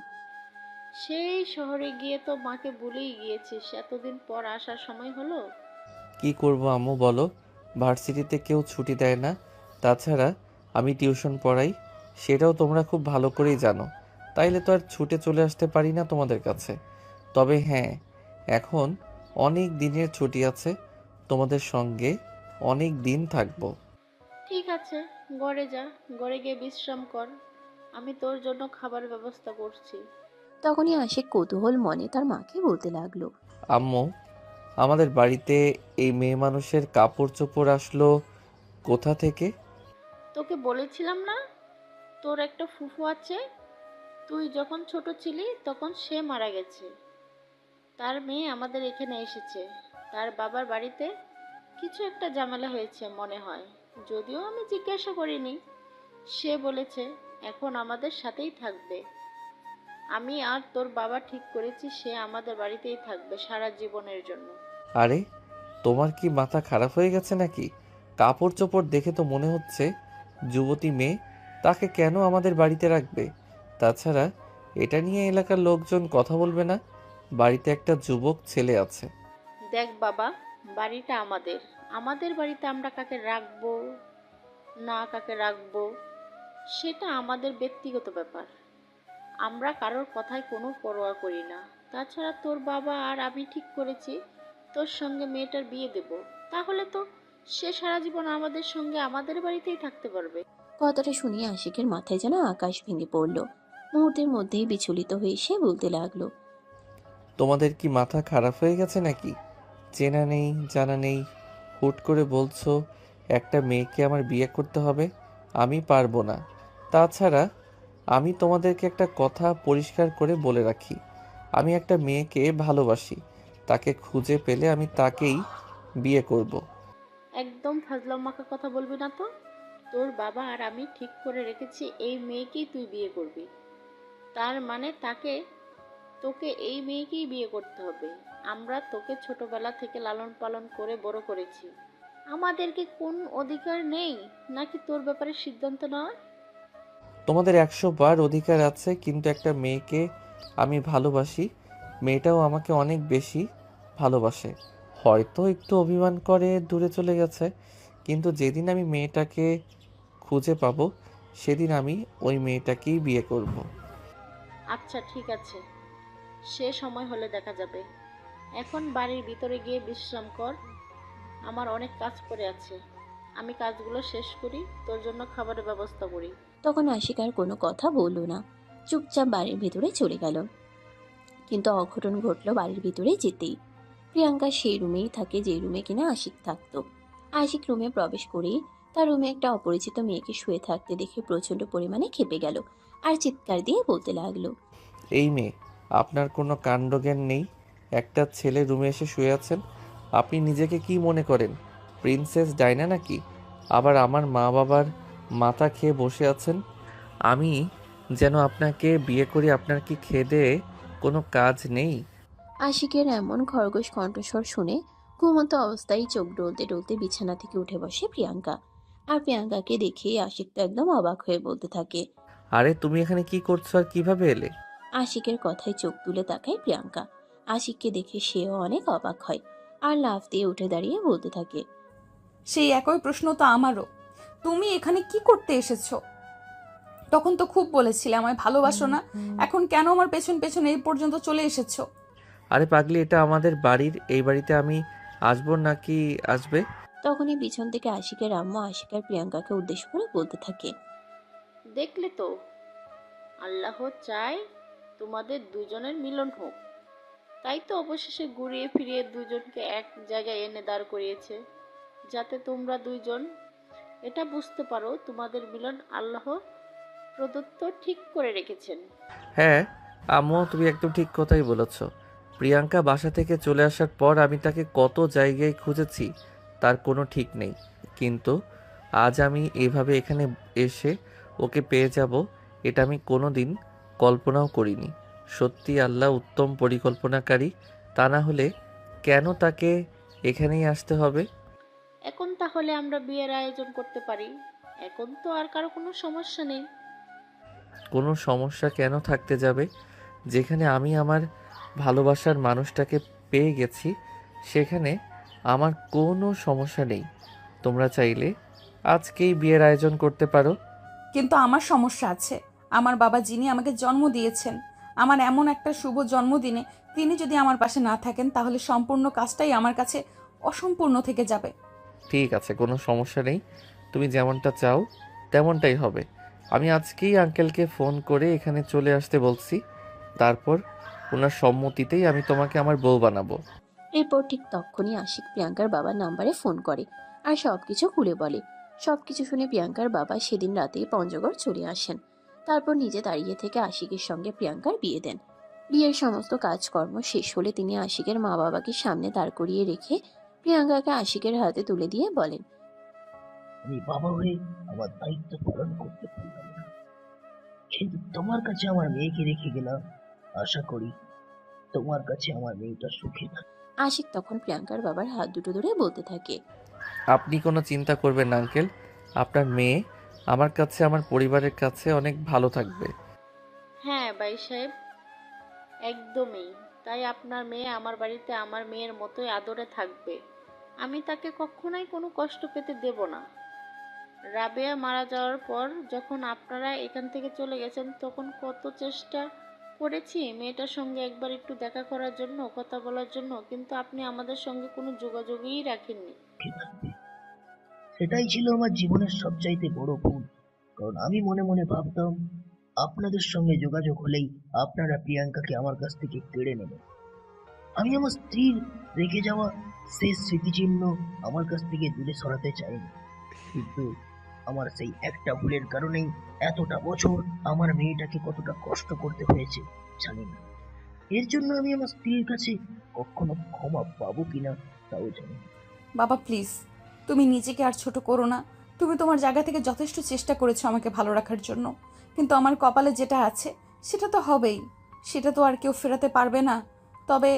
সেই শহরে গিয়ে তো মাকে ভুলেই গিয়েছিস, এতদিন পর আসার সময় হলো। কি করব আম্মু বলো, ভার্সিটিতে কেউ ছুটি দেয় না। তাছাড়া আমি টিউশন পড়াই, সেটাও তোমরা খুব ভালো করেই জানো। তাইলে তো আর ছুটে চলে আসতে পারি না তোমাদের কাছে। তবে হ্যাঁ, এখন অনেক দিনের ছুটি আছে, তোমাদের সঙ্গে অনেক দিন থাকবো। ঠিক আছে, ঘরে যা, ঘরে গিয়ে বিশ্রাম কর, আমি তোর জন্য খাবার ব্যবস্থা করছি। তখনই আশিক কৌতূহল মনে তার মাকে বলতে লাগলো, আম্মু, আমাদের বাড়িতে এই মেয়ে মানুষের কাপড় চোপড় আসলো কোথা থেকে? তোকে বলেছিলাম না, তোর একটা ফুফু আছে, তুই যখন ছোট ছিলি তখন সে মারা গেছে। তার মেয়ে আমাদের এখানে এসেছে। তার বাবার বাড়িতে কিছু একটা ঝামেলা হয়েছে মনে হয়, যদিও আমি জিজ্ঞাসা করিনি। সে বলেছে এখন আমাদের সাথেই থাকবে। আমি আর তোর বাবা ঠিক করেছি সে আমাদের বাড়িতেই থাকবে সারা জীবনের জন্য। আরে, তোমার কি মাথা খারাপ হয়ে গেছে নাকি? কাপড় চোপড় দেখে তো মনে হচ্ছে যুবতী মেয়ে, তাকে কেন আমাদের বাড়িতে রাখবে? তাছাড়া এটা নিয়ে এলাকার লোকজন কথা বলবে না? বাড়িতে একটা যুবক ছেলে আছে। দেখ বাবা, বাড়িটা আমাদের, আমাদের বাড়িতে আমরা কাকে রাখবো না কাকে রাখবো সেটা আমাদের ব্যক্তিগত ব্যাপার। আমরা কারোর কথায় কোনো পরোয়া করি না। তাছাড়া তোর বাবা আর আমি ঠিক করেছি তোর সঙ্গে মেয়েটার বিয়ে দেব, তাহলে তো সে সারা জীবন আমাদের সঙ্গে আমাদের বাড়িতেই থাকতে পারবে। কথাটা শুনিয়ে আশিকের মাথায় যেন আকাশ ভেঙে পড়ল। মুহূর্তের মধ্যেই বিচলিত হয়ে সে বলতে লাগলো, তোমাদের কি মাথা খারাপ হয়ে গেছে নাকি? চেনা নেই জানা নেই, হুট করে বলছো একটা মেয়েকে আমার বিয়ে করতে হবে। আমি পারবো না। তাছাড়া আমি তোমাদেরকে একটা কথা পরিষ্কার করে বলে রাখি, আমি একটা মেয়েকে ভালোবাসি। তাকে খুঁজে পেলে আমি তাকেই বিয়ে করব। একদম ফাজলাম মাখা কথা বলবি না তো। তোর বাবা আর আমি ঠিক করে রেখেছি এই মেয়েকেই তুই বিয়ে করবি। তার মানে তোকে এই মেয়েকেই বিয়ে করতে হবে। আমরা তোকে ছোটবেলা থেকে লালন পালন করে বড় করেছি। আমাদেরকে কোন অধিকার নেই নাকি তোর ব্যাপারে সিদ্ধান্ত নেওয়ার? তোমাদের 100 বার অধিকার আছে, কিন্তু একটা মেয়েকে আমি ভালোবাসি, মেয়েটাও আমাকে অনেক বেশি ভালোবাসে। হয়তো একটু অভিমান করে দূরে চলে গেছে, কিন্তু যেদিন আমি মেয়েটাকে খুঁজে পাবো সেদিন আমি ওই মেয়েটাকেই বিয়ে করব। আচ্ছা ঠিক আছে, সে সময় হলে দেখা যাবে। এখন বাড়ির ভিতরে গিয়ে বিশ্রাম কর, আমার অনেক কাজ পড়ে আছে। আমি কাজগুলো শেষ করি, তোর জন্য খাবারের ব্যবস্থা করি। তখন আশিক আর কোনো কথা বলল না, চুপচাপ বাড়ির ভিতরে চলে গেল। কিন্তু অঘটন ঘটলো বাড়ির ভিতরে যেতেই। প্রিয়াঙ্কা সেই রুমেই থাকে যে রুমে কিনা আশিক থাকতো। আশিক রুমে প্রবেশ করেই তার রুমে একটা অপরিচিত মেয়েকে শুয়ে থাকতে দেখে প্রচন্ড পরিমাণে ক্ষেপে গেল আর চিৎকার দিয়ে বলতে লাগলো, এই মেয়ে, আপনার কোনো কাণ্ডজ্ঞান নেই? একটা ছেলে রুমে এসে শুয়ে আছেন, আপনি নিজেকে কি মনে করেন, প্রিন্সেস ডায়না নাকি? আবার আমার মা বাবার মাথা খেয়ে বসে আছেন। আমি যেন আপনাকে বিয়ে করি। আপনার কি খেয়ে কোনো কাজ নেই? আশিকের এমন খরগোশ কণ্ঠস্বর শুনে ঘুমন্ত অবস্থায় চোখ ডলতে ডলতে বিছানা থেকে উঠে বসে প্রিয়াঙ্কা। আর প্রিয়াঙ্কাকে দেখেই আশিক তো একদম অবাক হয়ে বলতে থাকে। আরে তুমি এখানে কি করছো আর কিভাবে এলে? আশিকের কথায় চোখ তুলে তাকায় প্রিয়াঙ্কা। আশিককে দেখে সেও অনেক অবাক হয় আর লাফ দিয়ে উঠে দাঁড়িয়ে বলতে থাকে। সেই একই প্রশ্ন তো আমারও। তুমি এখানে কি করতে এসেছো? তখন তো খুব বলেছিলে আমায় ভালোবাসো না, এখন কেন আমার পেছন পেছন এই পর্যন্ত চলে এসেছো? আরে পাগলি, এটা আমাদের বাড়ির। এই বাড়িতে আমি আসবো নাকি আসবে? তখনই পিছন থেকে আশিকের আম্মু আশিক আর প্রিয়াঙ্কাকে উদ্দেশ্য করে বলতে থাকে। দেখলে তো, আল্লাহ চায় তোমাদের দুজনের মিলন হোক, তাই তো অবশেষে ঘুরিয়ে ফিরিয়ে দুজনকে এক জায়গায় এনে দাঁড় করিয়েছে, যাতে তোমরা দুইজন এটা বুঝতে পারো তোমাদের মিলন আল্লাহ প্রদত্ত ঠিক করে রেখেছেন। হ্যাঁ আম্মু, তুমি একদম ঠিক কথাই বলেছ। প্রিয়াঙ্কা বাসা থেকে চলে আসার পর আমি তাকে কত জায়গায় খুঁজেছি, তার কোনো ঠিক নেই। কিন্তু আজ আমি এভাবে এখানে এসে ওকে পেয়ে যাব, এটা আমি কোনো দিন কল্পনাও করিনি। সত্যি আল্লাহ উত্তম পরিকল্পনাকারী, তা না হলে কেন তাকে এখানেই আসতে হবে? এখন তাহলে আমরা বিয়ের আয়োজন করতে পারি, এখন তো আর কারো কোনো সমস্যা নেই। কোনো সমস্যা কেন থাকতে যাবে? যেখানে আমি আমার ভালোবাসার মানুষটাকে পেয়ে গেছি, সেখানে আমার কোনো সমস্যা নেই। তোমরা চাইলে আজকেই বিয়ের আয়োজন করতে পারো। কিন্তু আমার সমস্যা আছে। আমার বাবা যিনি আমাকে জন্ম দিয়েছেন, আমার এমন একটা শুভ জন্মদিনে তিনি যদি আমার পাশে না থাকেন, তাহলে সম্পূর্ণ কাজটাই আমার কাছে অসম্পূর্ণ থেকে যাবে। ঠিক আছে, কোনো সমস্যা নেই। তুমি যেমনটা চাও তেমনটাই হবে। আমি আজকেই আঙ্কেলকে ফোন করে এখানে চলে আসতে বলছি। তারপর ওনার সম্মতিতেই আমি তোমাকে আমার বউ বানাবো। এরপর ঠিক তখনই আশিক প্রিয়াঙ্কার বাবার নাম্বারে ফোন করে আর সবকিছু খুলে বলে। সবকিছু শুনে প্রিয়াঙ্কার বাবা সেদিন রাতেই পঞ্চগড় চলে আসেন। তারপর নিজে দাঁড়িয়ে থেকে আশিকের সঙ্গে প্রিয়াঙ্কার বিয়ে দেন। বিয়ের সমস্ত কাজকর্ম শেষ হলে তিনি আশিকের মা বাবাকে সামনে দাঁড় করিয়ে রেখে প্রিয়াঙ্কাকে আশিকের হাতে তুলে দিয়ে বলেন। আমি বাবা হয়ে আমার দায়িত্ব পালন করতে পারলাম না, কিন্তু তোমার কাছে আমার মেয়েকে রেখে গেলাম। আশা করি তোমার কাছে আমার মেয়েটা সুখে থাকে। আশিক তখন প্রিয়াঙ্কার বাবার হাত দুটো ধরে বলতে থাকে। আপনি কোনো চিন্তা করবেন না আঙ্কেল, আপনার মেয়ে আমার কাছে, আমার পরিবারের কাছে অনেক ভালো থাকবে। হ্যাঁ ভাই সাহেব, একদমই তাই। আপনার মেয়ে আমার বাড়িতে আমার মেয়ের মতোই আদরে থাকবে। আমি তাকে কখনোই কোনো কষ্ট পেতে দেব না। রাবেয়া মারা যাওয়ার পর যখন আপনারা এখান থেকে চলে গেছেন, তখন কত চেষ্টা করেছি মেয়েটার সঙ্গে একবার একটু দেখা করার জন্য, কথা বলার জন্য, কিন্তু আপনি আমাদের সঙ্গে কোনো যোগাযোগই রাখেননি। সেটাই ছিল আমার জীবনের সবচাইতে বড় ভুল, কারণ আমি মনে মনে ভাবতাম আপনাদের সঙ্গে যোগাযোগ হলেই আপনারা প্রিয়াঙ্কাকে আমার কাছ থেকে কেড়ে নেবেন। আমি আমার স্ত্রীর রেখে যাওয়া শেষ স্মৃতিচিহ্ন আমার কাছ থেকে দূরে সরাতে চাইনি, কিন্তু আমার সেই একটা ভুলের কারণেই এতটা বছর আমার মেয়েটাকে কতটা কষ্ট করতে হয়েছে জানি না। এর জন্য আমি আমার স্ত্রীর কাছে কখনো ক্ষমা পাবো কিনা তাও জানি না। বাবা প্লিজ, তুমি নিজেকে আর ছোট করো না। তুমি তোমার জায়গা থেকে যথেষ্ট চেষ্টা করেছো আমাকে ভালো রাখার জন্য, কিন্তু আমার কপালে যেটা আছে সেটা তো হবেই, সেটা তো আর কেউ ফেরাতে পারবে না। তবে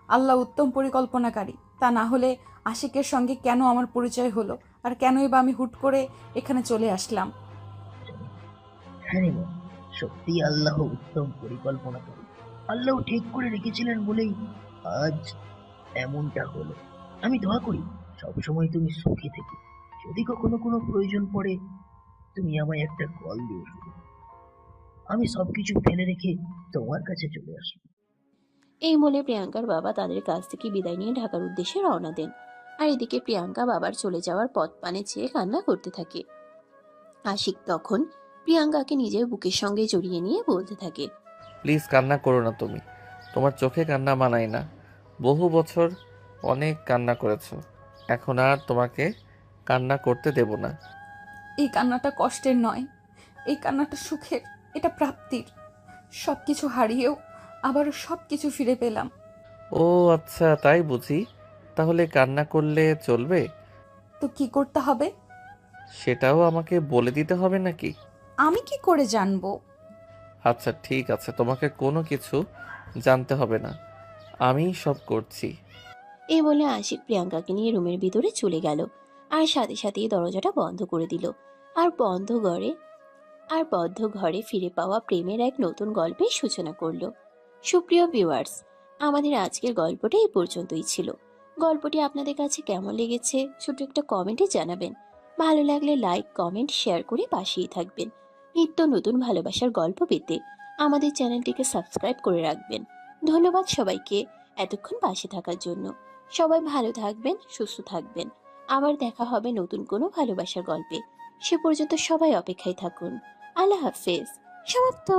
আল্লাহ উত্তম পরিকল্পনাকারী, তা না হলে আশিকের সঙ্গে কেন আমার পরিচয় হলো, আর কেনই বা আমি হুট করে এখানে চলে আসলাম? হ্যাঁ রে মা, সত্যি আল্লাহ উত্তম পরিকল্পনা করে আল্লাহ ঠিক করে রেখেছিলেন বলেই আজ এমনটা হলো। আমি দোয়া করি সবসময় তুমি সুখী থেকে। যদি কখনো কোনো প্রয়োজন পড়ে তুমি আমায় একটা কল দিও শুধু। আমি সবকিছু ফেলে রেখে তোমার কাছে চলে আসবো। এই বলে প্রিয়াঙ্কার বাবা তাদের কাছ থেকে বিদায় নিয়ে ঢাকার উদ্দেশ্যে রওনা দেন। আর এদিকে প্রিয়াঙ্কা বাবার চলে যাওয়ার পথ পানে চেয়ে কান্না করতে থাকে। আশিক তখন প্রিয়াঙ্কাকে নিজের বুকের সঙ্গে জড়িয়ে নিয়ে বলতে থাকে। প্লিজ কান্না করো না তুমি, তোমার চোখে কান্না মানায় না। বহু বছর অনেক কান্না করেছো, এখন আর তোমাকে কান্না করতে দেব না। এই কান্নাটা কষ্টের নয়, এই কান্নাটা সুখের, এটা প্রাপ্তির। সব কিছু হারিয়েও আবারও সব কিছু ফিরে পেলাম। ও আচ্ছা, তাই বুঝি। তাহলে কান্না করলে চলবে? তো কি করতে হবে? সেটাও আমাকে বলে দিতে হবে নাকি? আমি কি করে জানবো? আচ্ছা ঠিক আছে, তোমাকে কোনো কিছু জানতে হবে না, আমি সব করছি। এই বলে আশিক প্রিয়াঙ্কাকে নিয়ে রুমের ভিতরে চলে গেল, আর সাথে সাথেই দরজাটা বন্ধ করে দিল। আর বদ্ধ ঘরে ফিরে পাওয়া প্রেমের এক নতুন গল্পের সূচনা করলো। সুপ্রিয় ভিউয়ার্স, আমাদের আজকের গল্পটা এই পর্যন্তই ছিল। গল্পটি আপনাদের কাছে কেমন লেগেছে ছোট একটা কমেন্টে জানাবেন। ভালো লাগলে লাইক, কমেন্ট, শেয়ার করে পাশেই থাকবেন। নিত্য নতুন ভালোবাসার গল্প পেতে আমাদের চ্যানেলটিকে সাবস্ক্রাইব করে রাখবেন। ধন্যবাদ সবাইকে এতক্ষণ পাশে থাকার জন্য। সবাই ভালো থাকবেন, সুস্থ থাকবেন। আবার দেখা হবে নতুন কোনো ভালোবাসার গল্পে। সে পর্যন্ত সবাই অপেক্ষায় থাকুন। আল্লাহ হাফেজ। সমাপ্ত।